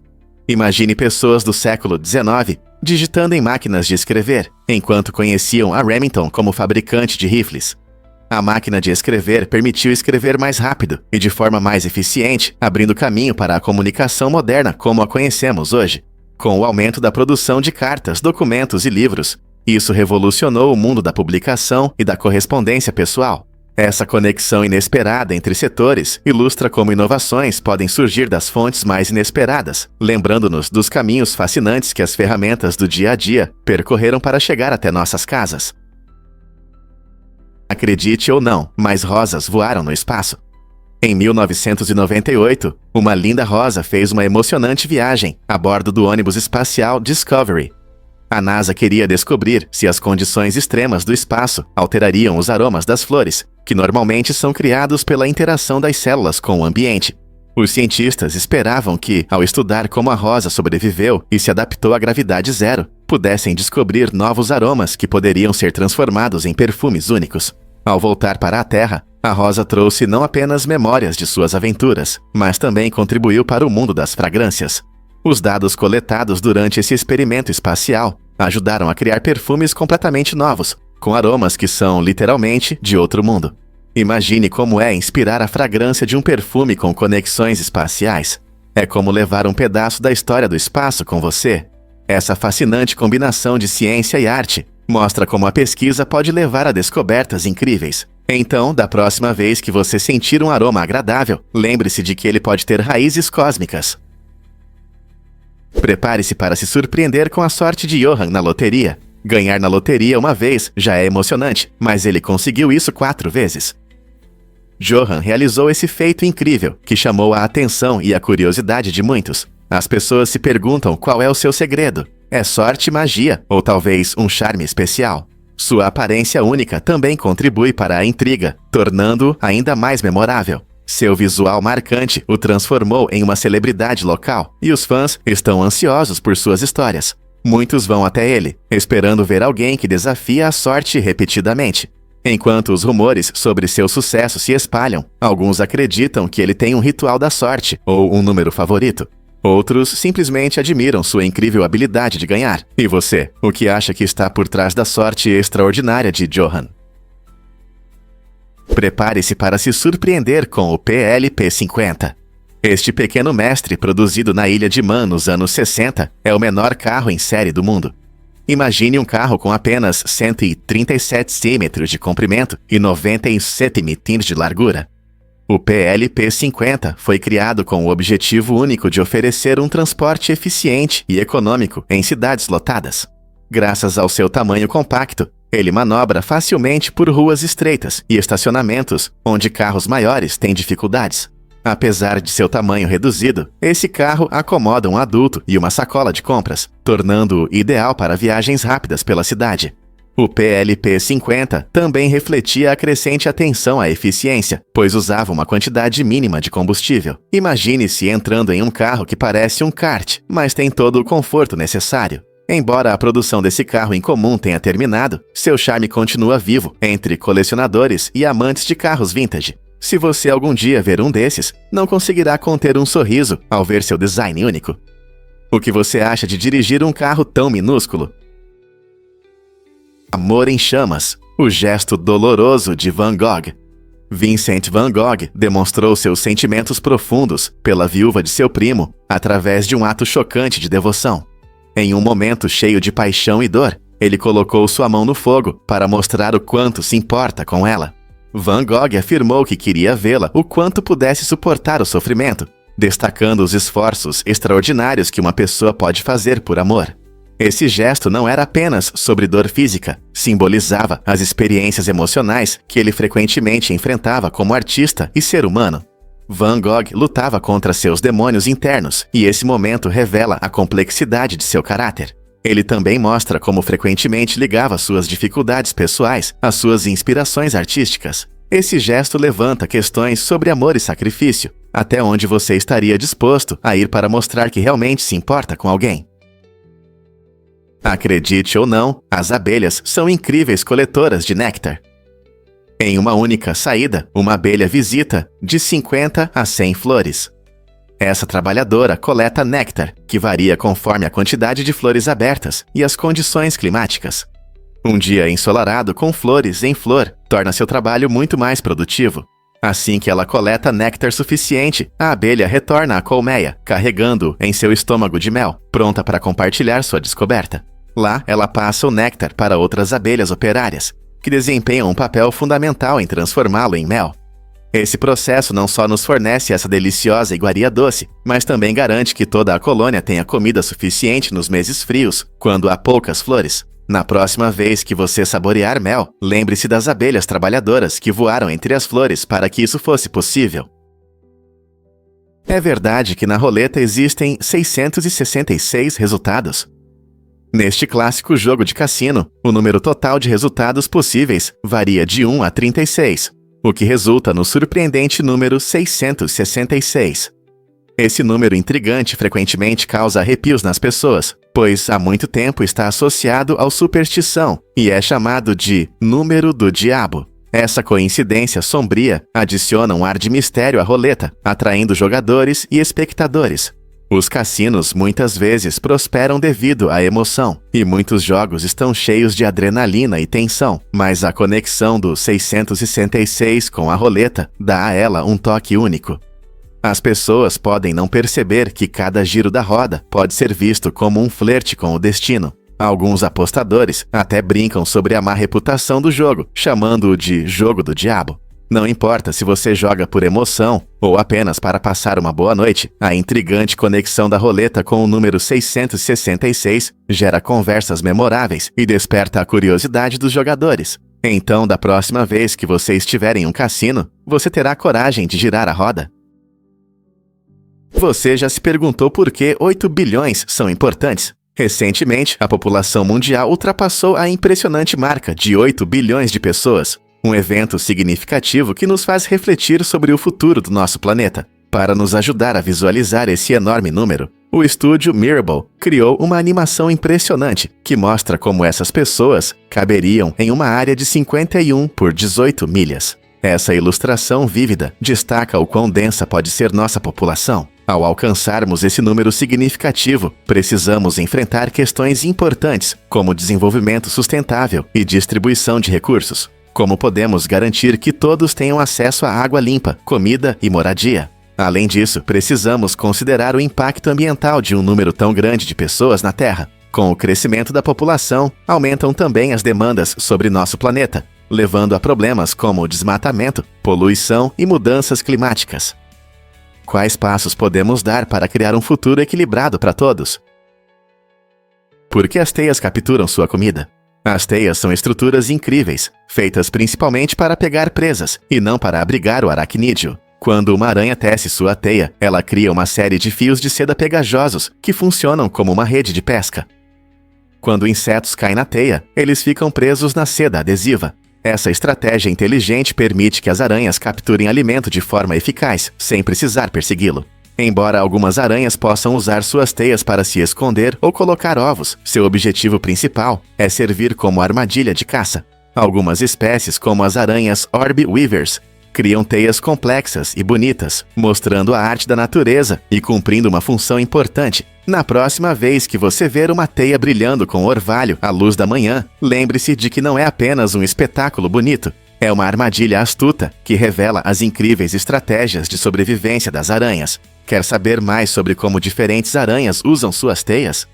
Imagine pessoas do século XIX digitando em máquinas de escrever, enquanto conheciam a Remington como fabricante de rifles. A máquina de escrever permitiu escrever mais rápido e de forma mais eficiente, abrindo caminho para a comunicação moderna como a conhecemos hoje. Com o aumento da produção de cartas, documentos e livros, isso revolucionou o mundo da publicação e da correspondência pessoal. Essa conexão inesperada entre setores ilustra como inovações podem surgir das fontes mais inesperadas, lembrando-nos dos caminhos fascinantes que as ferramentas do dia a dia percorreram para chegar até nossas casas. A Acredite ou não, mais rosas voaram no espaço. Em 1998, uma linda rosa fez uma emocionante viagem a bordo do ônibus espacial Discovery. A NASA queria descobrir se as condições extremas do espaço alterariam os aromas das flores, que normalmente são criados pela interação das células com o ambiente. Os cientistas esperavam que, ao estudar como a rosa sobreviveu e se adaptou à gravidade zero, pudessem descobrir novos aromas que poderiam ser transformados em perfumes únicos. Ao voltar para a Terra, a rosa trouxe não apenas memórias de suas aventuras, mas também contribuiu para o mundo das fragrâncias. Os dados coletados durante esse experimento espacial ajudaram a criar perfumes completamente novos, com aromas que são, literalmente, de outro mundo. Imagine como é inspirar a fragrância de um perfume com conexões espaciais. É como levar um pedaço da história do espaço com você. Essa fascinante combinação de ciência e arte mostra como a pesquisa pode levar a descobertas incríveis. Então, da próxima vez que você sentir um aroma agradável, lembre-se de que ele pode ter raízes cósmicas. Prepare-se para se surpreender com a sorte de Johan na loteria. Ganhar na loteria uma vez já é emocionante, mas ele conseguiu isso 4 vezes. Johan realizou esse feito incrível, que chamou a atenção e a curiosidade de muitos. As pessoas se perguntam qual é o seu segredo. É sorte, magia ou talvez um charme especial? Sua aparência única também contribui para a intriga, tornando-o ainda mais memorável. Seu visual marcante o transformou em uma celebridade local, e os fãs estão ansiosos por suas histórias. Muitos vão até ele, esperando ver alguém que desafia a sorte repetidamente. Enquanto os rumores sobre seu sucesso se espalham, alguns acreditam que ele tem um ritual da sorte ou um número favorito. Outros simplesmente admiram sua incrível habilidade de ganhar. E você, o que acha que está por trás da sorte extraordinária de Johan? Prepare-se para se surpreender com o PLP-50. Este pequeno mestre, produzido na ilha de Man nos anos 60, é o menor carro em série do mundo. Imagine um carro com apenas 137 cm de comprimento e 97 mm de largura. O PLP-50 foi criado com o objetivo único de oferecer um transporte eficiente e econômico em cidades lotadas. Graças ao seu tamanho compacto, ele manobra facilmente por ruas estreitas e estacionamentos onde carros maiores têm dificuldades. Apesar de seu tamanho reduzido, esse carro acomoda um adulto e uma sacola de compras, tornando-o ideal para viagens rápidas pela cidade. O PLP-50 também refletia a crescente atenção à eficiência, pois usava uma quantidade mínima de combustível. Imagine-se entrando em um carro que parece um kart, mas tem todo o conforto necessário. Embora a produção desse carro incomum tenha terminado, seu charme continua vivo entre colecionadores e amantes de carros vintage. Se você algum dia ver um desses, não conseguirá conter um sorriso ao ver seu design único. O que você acha de dirigir um carro tão minúsculo? Amor em chamas, o gesto doloroso de Van Gogh. Vincent Van Gogh demonstrou seus sentimentos profundos pela viúva de seu primo através de um ato chocante de devoção. Em um momento cheio de paixão e dor, ele colocou sua mão no fogo para mostrar o quanto se importa com ela. Van Gogh afirmou que queria vê-la o quanto pudesse suportar o sofrimento, destacando os esforços extraordinários que uma pessoa pode fazer por amor. Esse gesto não era apenas sobre dor física, simbolizava as experiências emocionais que ele frequentemente enfrentava como artista e ser humano. Van Gogh lutava contra seus demônios internos, e esse momento revela a complexidade de seu caráter. Ele também mostra como frequentemente ligava suas dificuldades pessoais às suas inspirações artísticas. Esse gesto levanta questões sobre amor e sacrifício, até onde você estaria disposto a ir para mostrar que realmente se importa com alguém. Acredite ou não, as abelhas são incríveis coletoras de néctar. Em uma única saída, uma abelha visita de 50 a 100 flores. Essa trabalhadora coleta néctar, que varia conforme a quantidade de flores abertas e as condições climáticas. Um dia ensolarado com flores em flor torna seu trabalho muito mais produtivo. Assim que ela coleta néctar suficiente, a abelha retorna à colmeia, carregando-o em seu estômago de mel, pronta para compartilhar sua descoberta. Lá, ela passa o néctar para outras abelhas operárias, que desempenham um papel fundamental em transformá-lo em mel. Esse processo não só nos fornece essa deliciosa iguaria doce, mas também garante que toda a colônia tenha comida suficiente nos meses frios, quando há poucas flores. Na próxima vez que você saborear mel, lembre-se das abelhas trabalhadoras que voaram entre as flores para que isso fosse possível. É verdade que na roleta existem 666 resultados. Neste clássico jogo de cassino, o número total de resultados possíveis varia de 1 a 36, o que resulta no surpreendente número 666. Esse número intrigante frequentemente causa arrepios nas pessoas, pois há muito tempo está associado à superstição e é chamado de número do diabo. Essa coincidência sombria adiciona um ar de mistério à roleta, atraindo jogadores e espectadores. Os cassinos muitas vezes prosperam devido à emoção, e muitos jogos estão cheios de adrenalina e tensão, mas a conexão do 666 com a roleta dá a ela um toque único. As pessoas podem não perceber que cada giro da roda pode ser visto como um flerte com o destino. Alguns apostadores até brincam sobre a má reputação do jogo, chamando-o de jogo do diabo. Não importa se você joga por emoção ou apenas para passar uma boa noite, a intrigante conexão da roleta com o número 666 gera conversas memoráveis e desperta a curiosidade dos jogadores. Então, da próxima vez que você estiver em um cassino, você terá coragem de girar a roda. Você já se perguntou por que 8 bilhões são importantes? Recentemente, a população mundial ultrapassou a impressionante marca de 8 bilhões de pessoas. Um evento significativo que nos faz refletir sobre o futuro do nosso planeta. Para nos ajudar a visualizar esse enorme número, o estúdio Mirable criou uma animação impressionante que mostra como essas pessoas caberiam em uma área de 51 por 18 milhas. Essa ilustração vívida destaca o quão densa pode ser nossa população. Ao alcançarmos esse número significativo, precisamos enfrentar questões importantes, como desenvolvimento sustentável e distribuição de recursos. Como podemos garantir que todos tenham acesso a água limpa, comida e moradia? Além disso, precisamos considerar o impacto ambiental de um número tão grande de pessoas na Terra. Com o crescimento da população, aumentam também as demandas sobre nosso planeta, levando a problemas como desmatamento, poluição e mudanças climáticas. Quais passos podemos dar para criar um futuro equilibrado para todos? Por que as teias capturam sua comida? As teias são estruturas incríveis, feitas principalmente para pegar presas e não para abrigar o aracnídeo. Quando uma aranha tece sua teia, ela cria uma série de fios de seda pegajosos que funcionam como uma rede de pesca. Quando insetos caem na teia, eles ficam presos na seda adesiva. Essa estratégia inteligente permite que as aranhas capturem alimento de forma eficaz, sem precisar persegui-lo. Embora algumas aranhas possam usar suas teias para se esconder ou colocar ovos, seu objetivo principal é servir como armadilha de caça. Algumas espécies, como as aranhas Orb Weavers, criam teias complexas e bonitas, mostrando a arte da natureza e cumprindo uma função importante. Na próxima vez que você ver uma teia brilhando com orvalho à luz da manhã, lembre-se de que não é apenas um espetáculo bonito, é uma armadilha astuta que revela as incríveis estratégias de sobrevivência das aranhas. Quer saber mais sobre como diferentes aranhas usam suas teias?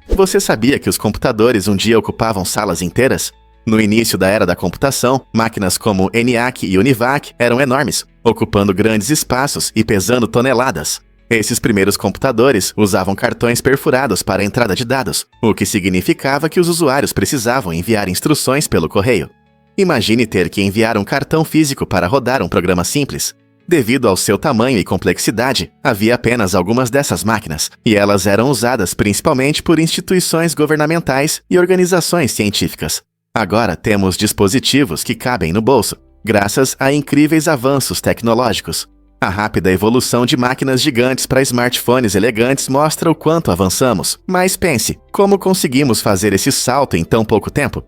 Você sabia que os computadores um dia ocupavam salas inteiras? No início da era da computação, máquinas como ENIAC e UNIVAC eram enormes, ocupando grandes espaços e pesando toneladas. Esses primeiros computadores usavam cartões perfurados para a entrada de dados, o que significava que os usuários precisavam enviar instruções pelo correio. Imagine ter que enviar um cartão físico para rodar um programa simples. Devido ao seu tamanho e complexidade, havia apenas algumas dessas máquinas, e elas eram usadas principalmente por instituições governamentais e organizações científicas. Agora temos dispositivos que cabem no bolso, graças a incríveis avanços tecnológicos. A rápida evolução de máquinas gigantes para smartphones elegantes mostra o quanto avançamos. Mas pense, como conseguimos fazer esse salto em tão pouco tempo?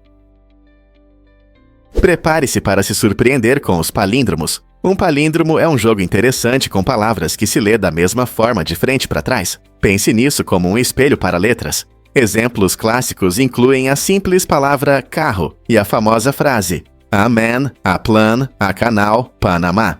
Prepare-se para se surpreender com os palíndromos. Um palíndromo é um jogo interessante com palavras que se lê da mesma forma de frente para trás. Pense nisso como um espelho para letras. Exemplos clássicos incluem a simples palavra carro e a famosa frase a man, a plan, a canal, Panamá.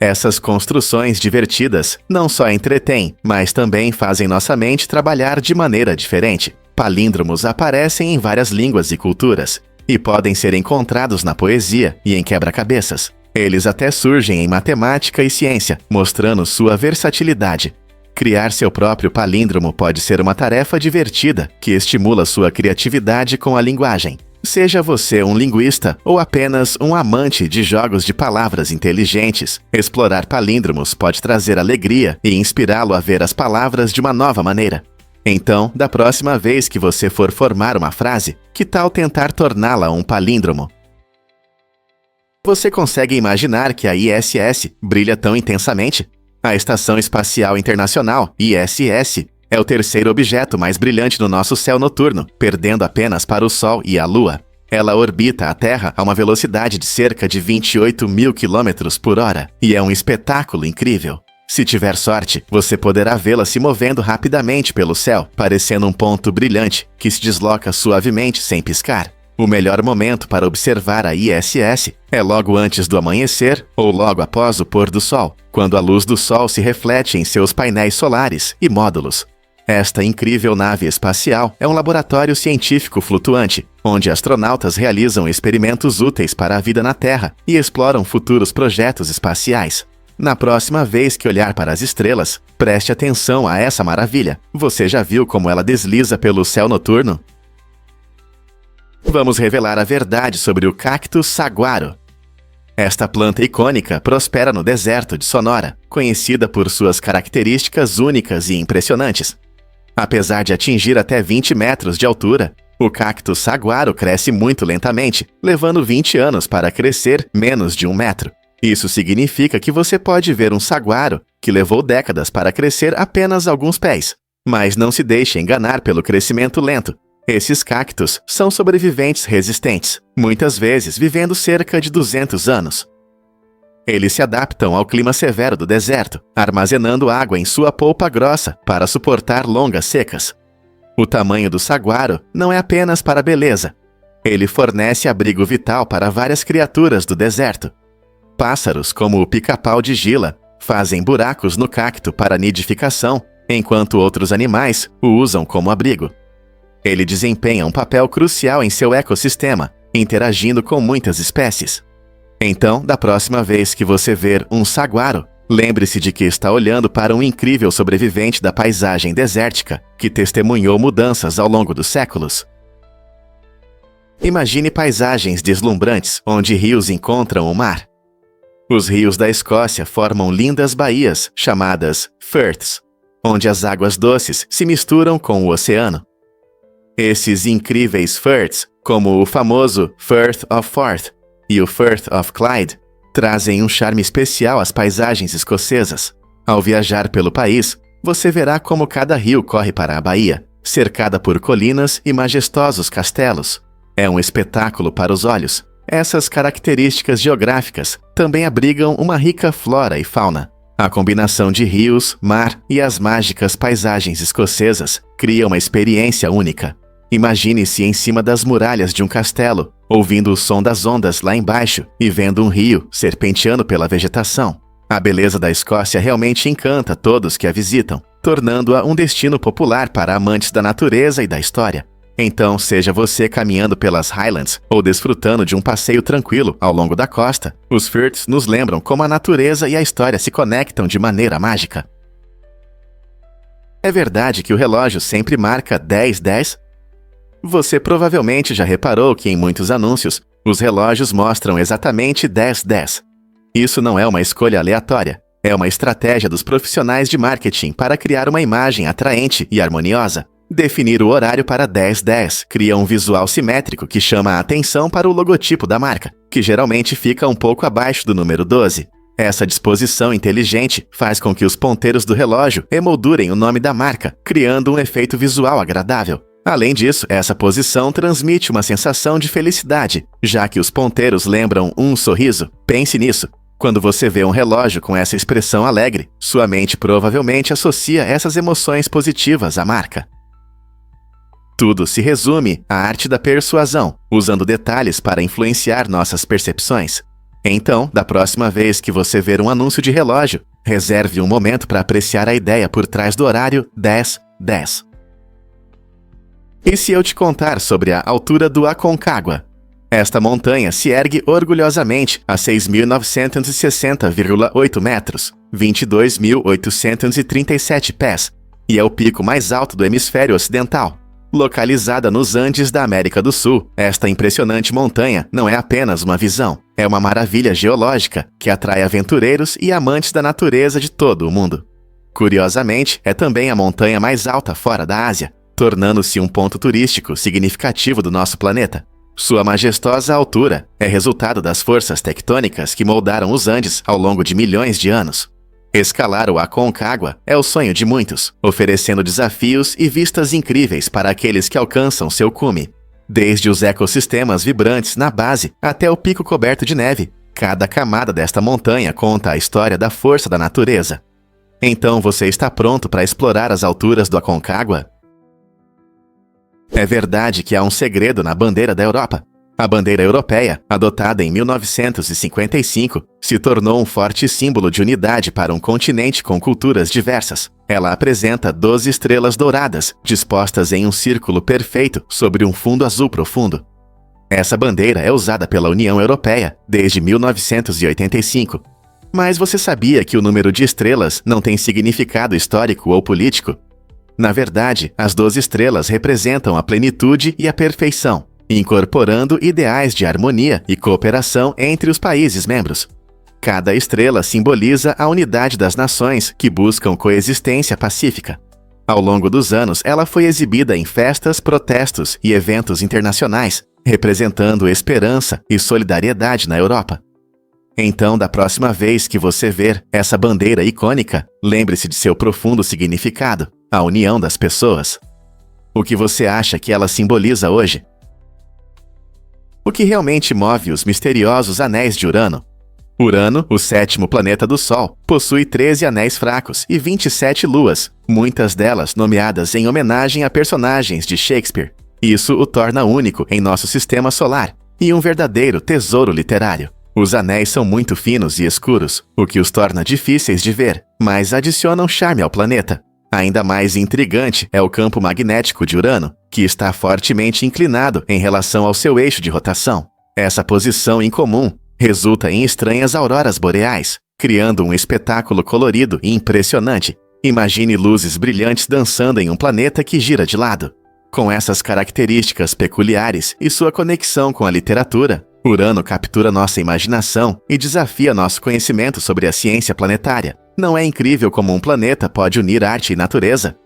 Essas construções divertidas não só entretêm, mas também fazem nossa mente trabalhar de maneira diferente. Palíndromos aparecem em várias línguas e culturas, e podem ser encontrados na poesia e em quebra-cabeças. Eles até surgem em matemática e ciência, mostrando sua versatilidade. Criar seu próprio palíndromo pode ser uma tarefa divertida que estimula sua criatividade com a linguagem. Seja você um linguista ou apenas um amante de jogos de palavras inteligentes, explorar palíndromos pode trazer alegria e inspirá-lo a ver as palavras de uma nova maneira. Então, da próxima vez que você for formar uma frase, que tal tentar torná-la um palíndromo? Você consegue imaginar que a ISS brilha tão intensamente? A Estação Espacial Internacional, ISS, é o terceiro objeto mais brilhante no nosso céu noturno, perdendo apenas para o Sol e a Lua. Ela orbita a Terra a uma velocidade de cerca de 28 mil quilômetros por hora, e é um espetáculo incrível. Se tiver sorte, você poderá vê-la se movendo rapidamente pelo céu, parecendo um ponto brilhante que se desloca suavemente sem piscar. O melhor momento para observar a ISS é logo antes do amanhecer ou logo após o pôr do sol, quando a luz do sol se reflete em seus painéis solares e módulos. Esta incrível nave espacial é um laboratório científico flutuante, onde astronautas realizam experimentos úteis para a vida na Terra e exploram futuros projetos espaciais. Na próxima vez que olhar para as estrelas, preste atenção a essa maravilha. Você já viu como ela desliza pelo céu noturno? Vamos revelar a verdade sobre o cacto saguaro. Esta planta icônica prospera no deserto de Sonora, conhecida por suas características únicas e impressionantes. Apesar de atingir até 20 metros de altura, o cacto saguaro cresce muito lentamente, levando 20 anos para crescer menos de 1 metro. Isso significa que você pode ver um saguaro que levou décadas para crescer apenas alguns pés. Mas não se deixe enganar pelo crescimento lento. Esses cactos são sobreviventes resistentes, muitas vezes vivendo cerca de 200 anos. Eles se adaptam ao clima severo do deserto, armazenando água em sua polpa grossa para suportar longas secas. O tamanho do saguaro não é apenas para beleza. Ele fornece abrigo vital para várias criaturas do deserto. Pássaros, como o pica-pau de Gila, fazem buracos no cacto para nidificação, enquanto outros animais o usam como abrigo. Ele desempenha um papel crucial em seu ecossistema, interagindo com muitas espécies. Então, da próxima vez que você ver um saguaro, lembre-se de que está olhando para um incrível sobrevivente da paisagem desértica que testemunhou mudanças ao longo dos séculos. Imagine paisagens deslumbrantes onde rios encontram o mar. Os rios da Escócia formam lindas baías, chamadas firths, onde as águas doces se misturam com o oceano. Esses incríveis firths, como o famoso Firth of Forth e o Firth of Clyde, trazem um charme especial às paisagens escocesas. Ao viajar pelo país, você verá como cada rio corre para a baía, cercada por colinas e majestosos castelos. É um espetáculo para os olhos. Essas características geográficas também abrigam uma rica flora e fauna. A combinação de rios, mar e as mágicas paisagens escocesas cria uma experiência única. Imagine-se em cima das muralhas de um castelo, ouvindo o som das ondas lá embaixo e vendo um rio serpenteando pela vegetação. A beleza da Escócia realmente encanta todos que a visitam, tornando-a um destino popular para amantes da natureza e da história. Então, seja você caminhando pelas Highlands ou desfrutando de um passeio tranquilo ao longo da costa, os firths nos lembram como a natureza e a história se conectam de maneira mágica. É verdade que o relógio sempre marca 10:10? Você provavelmente já reparou que em muitos anúncios, os relógios mostram exatamente 10:10. Isso não é uma escolha aleatória, é uma estratégia dos profissionais de marketing para criar uma imagem atraente e harmoniosa. Definir o horário para 10:10 cria um visual simétrico que chama a atenção para o logotipo da marca, que geralmente fica um pouco abaixo do número 12. Essa disposição inteligente faz com que os ponteiros do relógio emoldurem o nome da marca, criando um efeito visual agradável. Além disso, essa posição transmite uma sensação de felicidade, já que os ponteiros lembram um sorriso. Pense nisso. Quando você vê um relógio com essa expressão alegre, sua mente provavelmente associa essas emoções positivas à marca. Tudo se resume à arte da persuasão, usando detalhes para influenciar nossas percepções. Então, da próxima vez que você ver um anúncio de relógio, reserve um momento para apreciar a ideia por trás do horário 10:10. E se eu te contar sobre a altura do Aconcagua? Esta montanha se ergue orgulhosamente a 6.960,8 metros. 22.837 pés, e é o pico mais alto do hemisfério ocidental. Localizada nos Andes da América do Sul, esta impressionante montanha não é apenas uma visão, é uma maravilha geológica que atrai aventureiros e amantes da natureza de todo o mundo. Curiosamente, é também a montanha mais alta fora da Ásia, tornando-se um ponto turístico significativo do nosso planeta. Sua majestosa altura é resultado das forças tectônicas que moldaram os Andes ao longo de milhões de anos. Escalar o Aconcagua é o sonho de muitos, oferecendo desafios e vistas incríveis para aqueles que alcançam seu cume. Desde os ecossistemas vibrantes na base até o pico coberto de neve, cada camada desta montanha conta a história da força da natureza. Então você está pronto para explorar as alturas do Aconcagua? É verdade que há um segredo na bandeira da Europa. A bandeira europeia, adotada em 1955, se tornou um forte símbolo de unidade para um continente com culturas diversas. Ela apresenta 12 estrelas douradas, dispostas em um círculo perfeito sobre um fundo azul profundo. Essa bandeira é usada pela União Europeia desde 1985. Mas você sabia que o número de estrelas não tem significado histórico ou político? Na verdade, as 12 estrelas representam a plenitude e a perfeição, incorporando ideais de harmonia e cooperação entre os países membros. Cada estrela simboliza a unidade das nações que buscam coexistência pacífica. Ao longo dos anos, ela foi exibida em festas, protestos e eventos internacionais, representando esperança e solidariedade na Europa. Então, da próxima vez que você ver essa bandeira icônica, lembre-se de seu profundo significado, a união das pessoas. O que você acha que ela simboliza hoje? O que realmente move os misteriosos anéis de Urano? Urano, o sétimo planeta do Sol, possui 13 anéis fracos e 27 luas, muitas delas nomeadas em homenagem a personagens de Shakespeare. Isso o torna único em nosso sistema solar e um verdadeiro tesouro literário. Os anéis são muito finos e escuros, o que os torna difíceis de ver, mas adicionam charme ao planeta. Ainda mais intrigante é o campo magnético de Urano, que está fortemente inclinado em relação ao seu eixo de rotação. Essa posição incomum resulta em estranhas auroras boreais, criando um espetáculo colorido e impressionante. Imagine luzes brilhantes dançando em um planeta que gira de lado. Com essas características peculiares e sua conexão com a literatura, Urano captura nossa imaginação e desafia nosso conhecimento sobre a ciência planetária. Não é incrível como um planeta pode unir arte e natureza?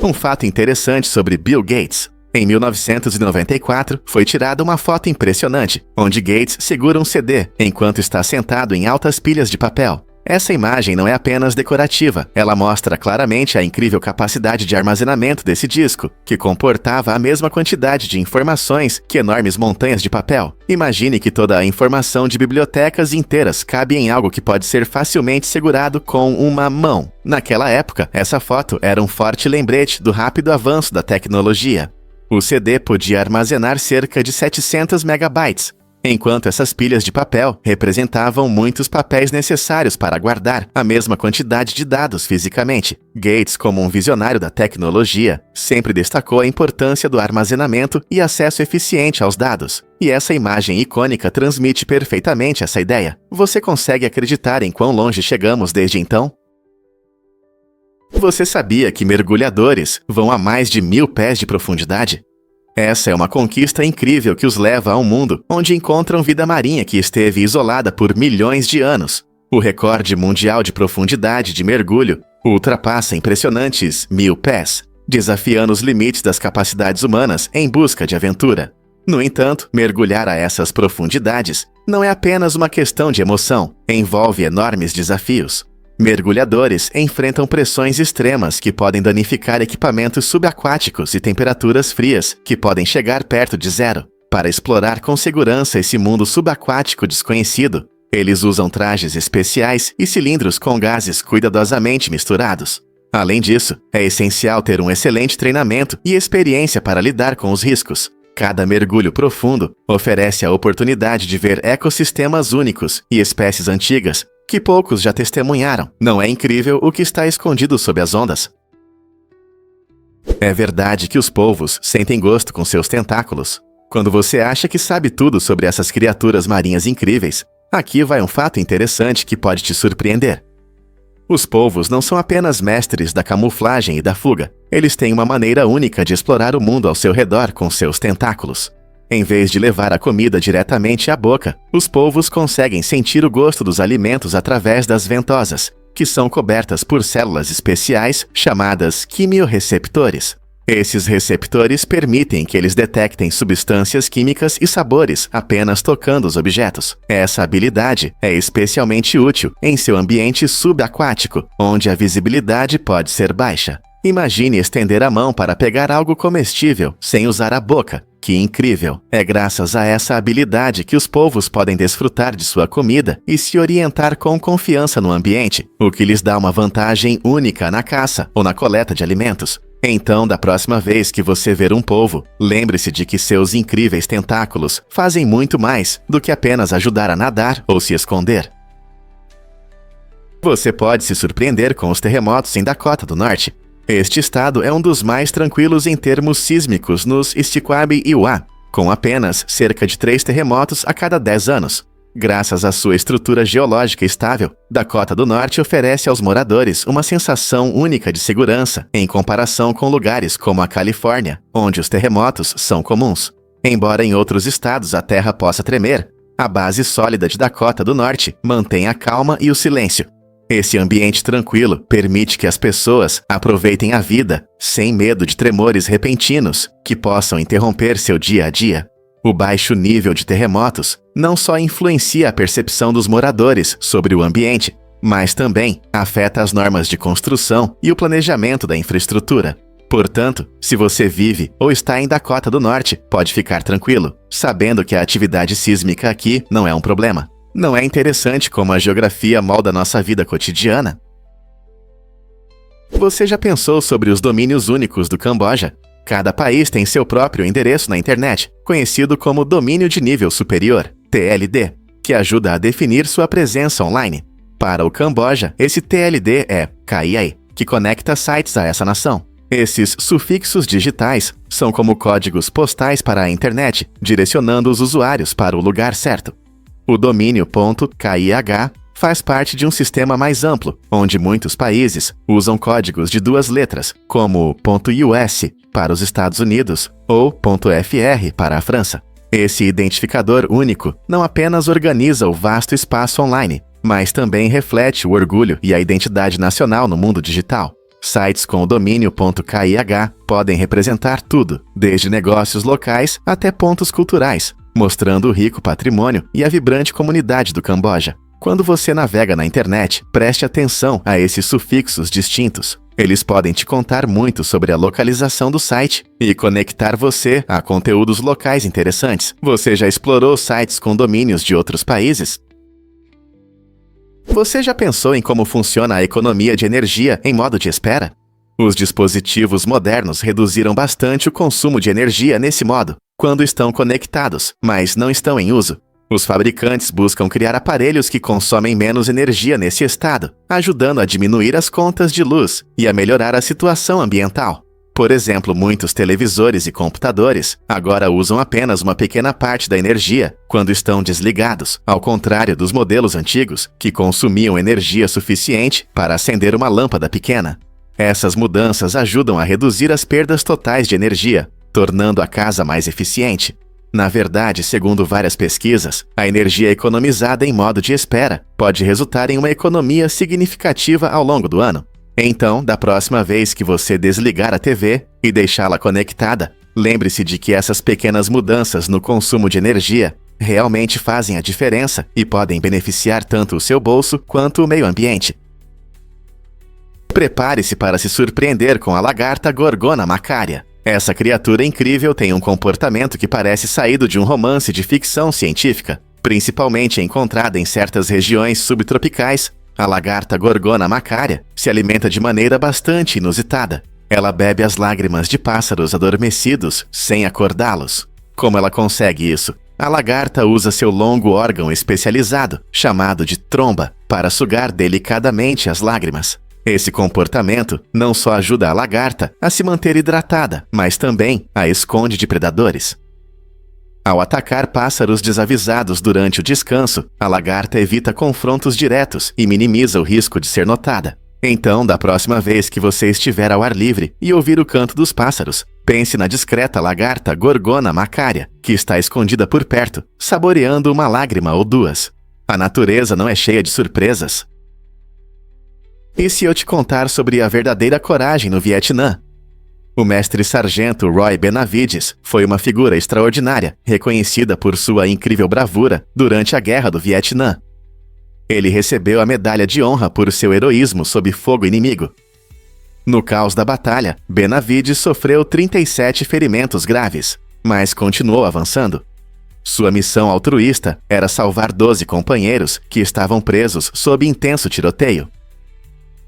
Um fato interessante sobre Bill Gates. Em 1994, foi tirada uma foto impressionante, onde Gates segura um CD enquanto está sentado em altas pilhas de papel. Essa imagem não é apenas decorativa, ela mostra claramente a incrível capacidade de armazenamento desse disco, que comportava a mesma quantidade de informações que enormes montanhas de papel. Imagine que toda a informação de bibliotecas inteiras cabe em algo que pode ser facilmente segurado com uma mão. Naquela época, essa foto era um forte lembrete do rápido avanço da tecnologia. O CD podia armazenar cerca de 700 megabytes, enquanto essas pilhas de papel representavam muitos papéis necessários para guardar a mesma quantidade de dados fisicamente. Gates, como um visionário da tecnologia, sempre destacou a importância do armazenamento e acesso eficiente aos dados. E essa imagem icônica transmite perfeitamente essa ideia. Você consegue acreditar em quão longe chegamos desde então? Você sabia que mergulhadores vão a mais de 1000 pés de profundidade? Essa é uma conquista incrível que os leva a um mundo onde encontram vida marinha que esteve isolada por milhões de anos. O recorde mundial de profundidade de mergulho ultrapassa impressionantes 1000 pés, desafiando os limites das capacidades humanas em busca de aventura. No entanto, mergulhar a essas profundidades não é apenas uma questão de emoção, envolve enormes desafios. Mergulhadores enfrentam pressões extremas que podem danificar equipamentos subaquáticos e temperaturas frias que podem chegar perto de zero. Para explorar com segurança esse mundo subaquático desconhecido, eles usam trajes especiais e cilindros com gases cuidadosamente misturados. Além disso, é essencial ter um excelente treinamento e experiência para lidar com os riscos. Cada mergulho profundo oferece a oportunidade de ver ecossistemas únicos e espécies antigas que poucos já testemunharam. Não é incrível o que está escondido sob as ondas? É verdade que os polvos sentem gosto com seus tentáculos. Quando você acha que sabe tudo sobre essas criaturas marinhas incríveis, Aqui vai um fato interessante que pode te surpreender. Os polvos não são apenas mestres da camuflagem e da fuga. Eles têm uma maneira única de explorar o mundo ao seu redor com seus tentáculos. Em vez de levar a comida diretamente à boca, os polvos conseguem sentir o gosto dos alimentos através das ventosas, que são cobertas por células especiais chamadas quimiorreceptores. Esses receptores permitem que eles detectem substâncias químicas e sabores apenas tocando os objetos. Essa habilidade é especialmente útil em seu ambiente subaquático, onde a visibilidade pode ser baixa. Imagine estender a mão para pegar algo comestível sem usar a boca. Que incrível! É graças a essa habilidade que os polvos podem desfrutar de sua comida e se orientar com confiança no ambiente, o que lhes dá uma vantagem única na caça ou na coleta de alimentos. Então, da próxima vez que você ver um polvo, lembre-se de que seus incríveis tentáculos fazem muito mais do que apenas ajudar a nadar ou se esconder. Você pode se surpreender com os terremotos em Dakota do Norte. Este estado é um dos mais tranquilos em termos sísmicos nos Squamish-Iowa, com apenas cerca de 3 terremotos a cada 10 anos. Graças à sua estrutura geológica estável, Dakota do Norte oferece aos moradores uma sensação única de segurança em comparação com lugares como a Califórnia, onde os terremotos são comuns. Embora em outros estados a terra possa tremer, a base sólida de Dakota do Norte mantém a calma e o silêncio. Esse ambiente tranquilo permite que as pessoas aproveitem a vida sem medo de tremores repentinos que possam interromper seu dia a dia. O baixo nível de terremotos não só influencia a percepção dos moradores sobre o ambiente, mas também afeta as normas de construção e o planejamento da infraestrutura. Portanto, se você vive ou está em Dakota do Norte, pode ficar tranquilo, sabendo que a atividade sísmica aqui não é um problema. Não é interessante como a geografia molda nossa vida cotidiana? Você já pensou sobre os domínios únicos do Camboja? Cada país tem seu próprio endereço na internet, conhecido como Domínio de Nível Superior, TLD, que ajuda a definir sua presença online. Para o Camboja, esse TLD é KIA, que conecta sites a essa nação. Esses sufixos digitais são como códigos postais para a internet, direcionando os usuários para o lugar certo. O domínio .kih faz parte de um sistema mais amplo, onde muitos países usam códigos de 2 letras, como .us para os Estados Unidos ou .fr para a França. Esse identificador único não apenas organiza o vasto espaço online, mas também reflete o orgulho e a identidade nacional no mundo digital. Sites com o domínio .kih podem representar tudo, desde negócios locais até pontos culturais, mostrando o rico patrimônio e a vibrante comunidade do Camboja. Quando você navega na internet, preste atenção a esses sufixos distintos. Eles podem te contar muito sobre a localização do site e conectar você a conteúdos locais interessantes. Você já explorou sites com domínios de outros países? Você já pensou em como funciona a economia de energia em modo de espera? Os dispositivos modernos reduziram bastante o consumo de energia nesse modo, quando estão conectados, mas não estão em uso. Os fabricantes buscam criar aparelhos que consomem menos energia nesse estado, ajudando a diminuir as contas de luz e a melhorar a situação ambiental. Por exemplo, muitos televisores e computadores agora usam apenas uma pequena parte da energia quando estão desligados, ao contrário dos modelos antigos, que consumiam energia suficiente para acender uma lâmpada pequena. Essas mudanças ajudam a reduzir as perdas totais de energia, tornando a casa mais eficiente. Na verdade, segundo várias pesquisas, a energia economizada em modo de espera pode resultar em uma economia significativa ao longo do ano. Então, da próxima vez que você desligar a TV e deixá-la conectada, lembre-se de que essas pequenas mudanças no consumo de energia realmente fazem a diferença e podem beneficiar tanto o seu bolso quanto o meio ambiente. Prepare-se para se surpreender com a lagarta Gorgona macária. Essa criatura incrível tem um comportamento que parece saído de um romance de ficção científica. Principalmente encontrada em certas regiões subtropicais, a lagarta Gorgona macária se alimenta de maneira bastante inusitada. Ela bebe as lágrimas de pássaros adormecidos sem acordá-los. Como ela consegue isso? A lagarta usa seu longo órgão especializado, chamado de tromba, para sugar delicadamente as lágrimas. Esse comportamento não só ajuda a lagarta a se manter hidratada, mas também a esconde de predadores. Ao atacar pássaros desavisados durante o descanso, a lagarta evita confrontos diretos e minimiza o risco de ser notada. Então, da próxima vez que você estiver ao ar livre e ouvir o canto dos pássaros, pense na discreta lagarta Gorgona macária, que está escondida por perto, saboreando uma lágrima ou duas. A natureza não é cheia de surpresas. E se eu te contar sobre a verdadeira coragem no Vietnã? O mestre-sargento Roy Benavides foi uma figura extraordinária, reconhecida por sua incrível bravura durante a Guerra do Vietnã. Ele recebeu a medalha de honra por seu heroísmo sob fogo inimigo. No caos da batalha, Benavides sofreu 37 ferimentos graves, mas continuou avançando. Sua missão altruísta era salvar 12 companheiros que estavam presos sob intenso tiroteio.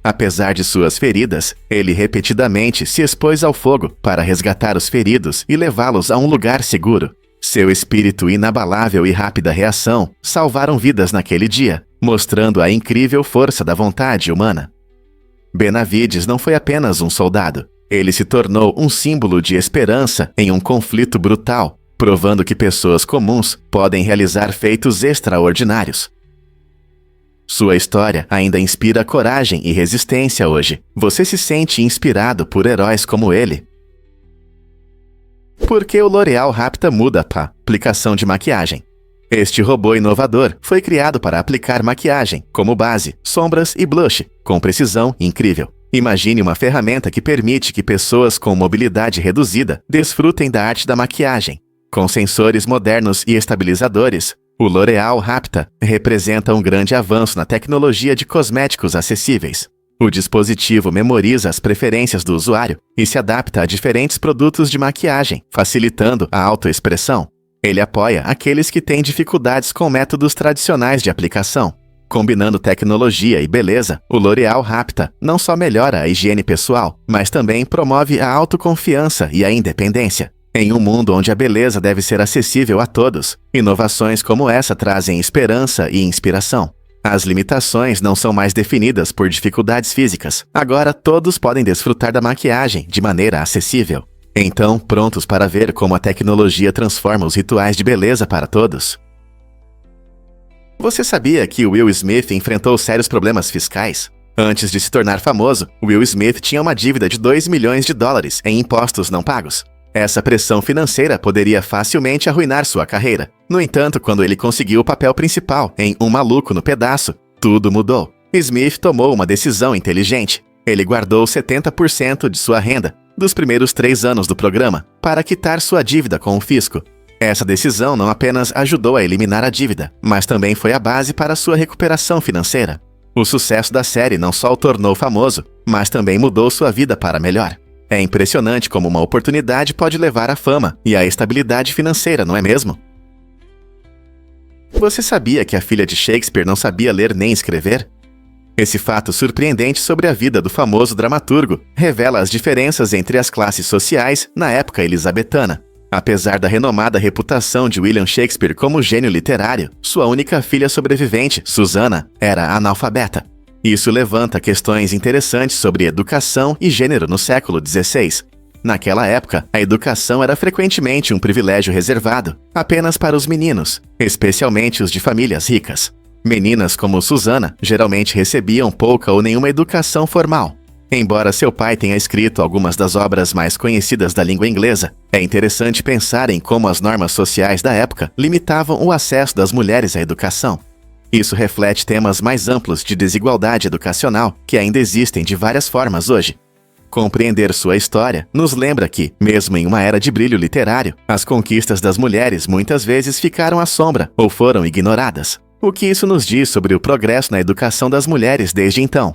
Apesar de suas feridas, ele repetidamente se expôs ao fogo para resgatar os feridos e levá-los a um lugar seguro. Seu espírito inabalável e rápida reação salvaram vidas naquele dia, mostrando a incrível força da vontade humana. Benavides não foi apenas um soldado. Ele se tornou um símbolo de esperança em um conflito brutal, provando que pessoas comuns podem realizar feitos extraordinários. Sua história ainda inspira coragem e resistência hoje. Você se sente inspirado por heróis como ele? Por que o L'Oréal Rapta muda para aplicação de maquiagem? Este robô inovador foi criado para aplicar maquiagem, como base, sombras e blush, com precisão incrível. Imagine uma ferramenta que permite que pessoas com mobilidade reduzida desfrutem da arte da maquiagem. Com sensores modernos e estabilizadores, o L'Oréal Rapta representa um grande avanço na tecnologia de cosméticos acessíveis. O dispositivo memoriza as preferências do usuário e se adapta a diferentes produtos de maquiagem, facilitando a autoexpressão. Ele apoia aqueles que têm dificuldades com métodos tradicionais de aplicação. Combinando tecnologia e beleza, o L'Oréal Rapta não só melhora a higiene pessoal, mas também promove a autoconfiança e a independência. Em um mundo onde a beleza deve ser acessível a todos, inovações como essa trazem esperança e inspiração. As limitações não são mais definidas por dificuldades físicas. Agora todos podem desfrutar da maquiagem de maneira acessível. Então, prontos para ver como a tecnologia transforma os rituais de beleza para todos? Você sabia que Will Smith enfrentou sérios problemas fiscais? Antes de se tornar famoso, Will Smith tinha uma dívida de 2 milhões de dólares em impostos não pagos. Essa pressão financeira poderia facilmente arruinar sua carreira. No entanto, quando ele conseguiu o papel principal em Um Maluco no Pedaço, tudo mudou. Smith tomou uma decisão inteligente. Ele guardou 70% de sua renda dos primeiros 3 anos do programa para quitar sua dívida com o fisco. Essa decisão não apenas ajudou a eliminar a dívida, mas também foi a base para sua recuperação financeira. O sucesso da série não só o tornou famoso, mas também mudou sua vida para melhor. É impressionante como uma oportunidade pode levar à fama e à estabilidade financeira, não é mesmo? Você sabia que a filha de Shakespeare não sabia ler nem escrever? Esse fato surpreendente sobre a vida do famoso dramaturgo revela as diferenças entre as classes sociais na época elisabetana. Apesar da renomada reputação de William Shakespeare como gênio literário, sua única filha sobrevivente, Susana, era analfabeta. Isso levanta questões interessantes sobre educação e gênero no século XVI. Naquela época, a educação era frequentemente um privilégio reservado apenas para os meninos, especialmente os de famílias ricas. Meninas como Susana geralmente recebiam pouca ou nenhuma educação formal. Embora seu pai tenha escrito algumas das obras mais conhecidas da língua inglesa, é interessante pensar em como as normas sociais da época limitavam o acesso das mulheres à educação. Isso reflete temas mais amplos de desigualdade educacional que ainda existem de várias formas hoje. Compreender sua história nos lembra que, mesmo em uma era de brilho literário, as conquistas das mulheres muitas vezes ficaram à sombra ou foram ignoradas. O que isso nos diz sobre o progresso na educação das mulheres desde então?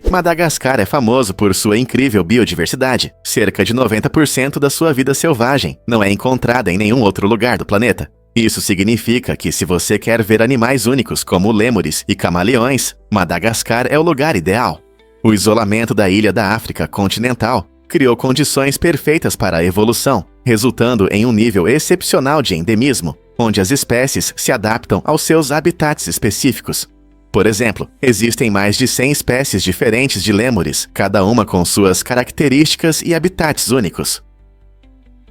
Madagascar é famoso por sua incrível biodiversidade. Cerca de 90% da sua vida selvagem não é encontrada em nenhum outro lugar do planeta. Isso significa que se você quer ver animais únicos como lêmures e camaleões, Madagascar é o lugar ideal. O isolamento da ilha da África continental criou condições perfeitas para a evolução, resultando em um nível excepcional de endemismo, onde as espécies se adaptam aos seus habitats específicos. Por exemplo, existem mais de 100 espécies diferentes de lêmures, cada uma com suas características e habitats únicos.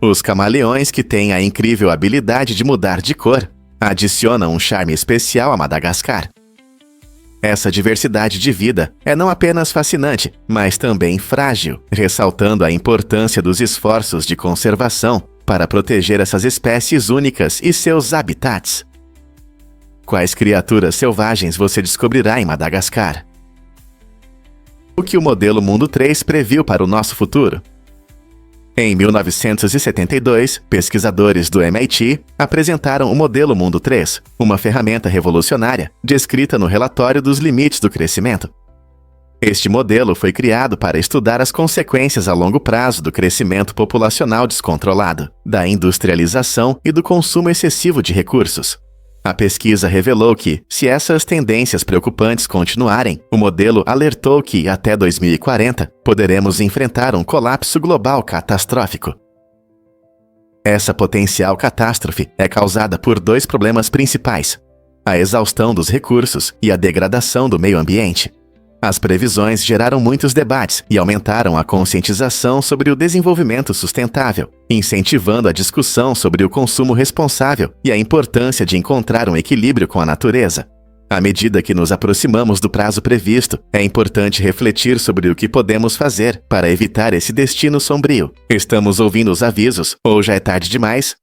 Os camaleões, que têm a incrível habilidade de mudar de cor, adicionam um charme especial a Madagascar. Essa diversidade de vida é não apenas fascinante, mas também frágil, ressaltando a importância dos esforços de conservação para proteger essas espécies únicas e seus habitats. Quais criaturas selvagens você descobrirá em Madagascar? O que o modelo Mundo 3 previu para o nosso futuro? Em 1972, pesquisadores do MIT apresentaram o modelo Mundo 3, uma ferramenta revolucionária descrita no relatório dos limites do crescimento. Este modelo foi criado para estudar as consequências a longo prazo do crescimento populacional descontrolado, da industrialização e do consumo excessivo de recursos. A pesquisa revelou que, se essas tendências preocupantes continuarem, o modelo alertou que, até 2040, poderemos enfrentar um colapso global catastrófico. Essa potencial catástrofe é causada por dois problemas principais: a exaustão dos recursos e a degradação do meio ambiente. As previsões geraram muitos debates e aumentaram a conscientização sobre o desenvolvimento sustentável, incentivando a discussão sobre o consumo responsável e a importância de encontrar um equilíbrio com a natureza. À medida que nos aproximamos do prazo previsto, é importante refletir sobre o que podemos fazer para evitar esse destino sombrio. Estamos ouvindo os avisos ou já é tarde demais?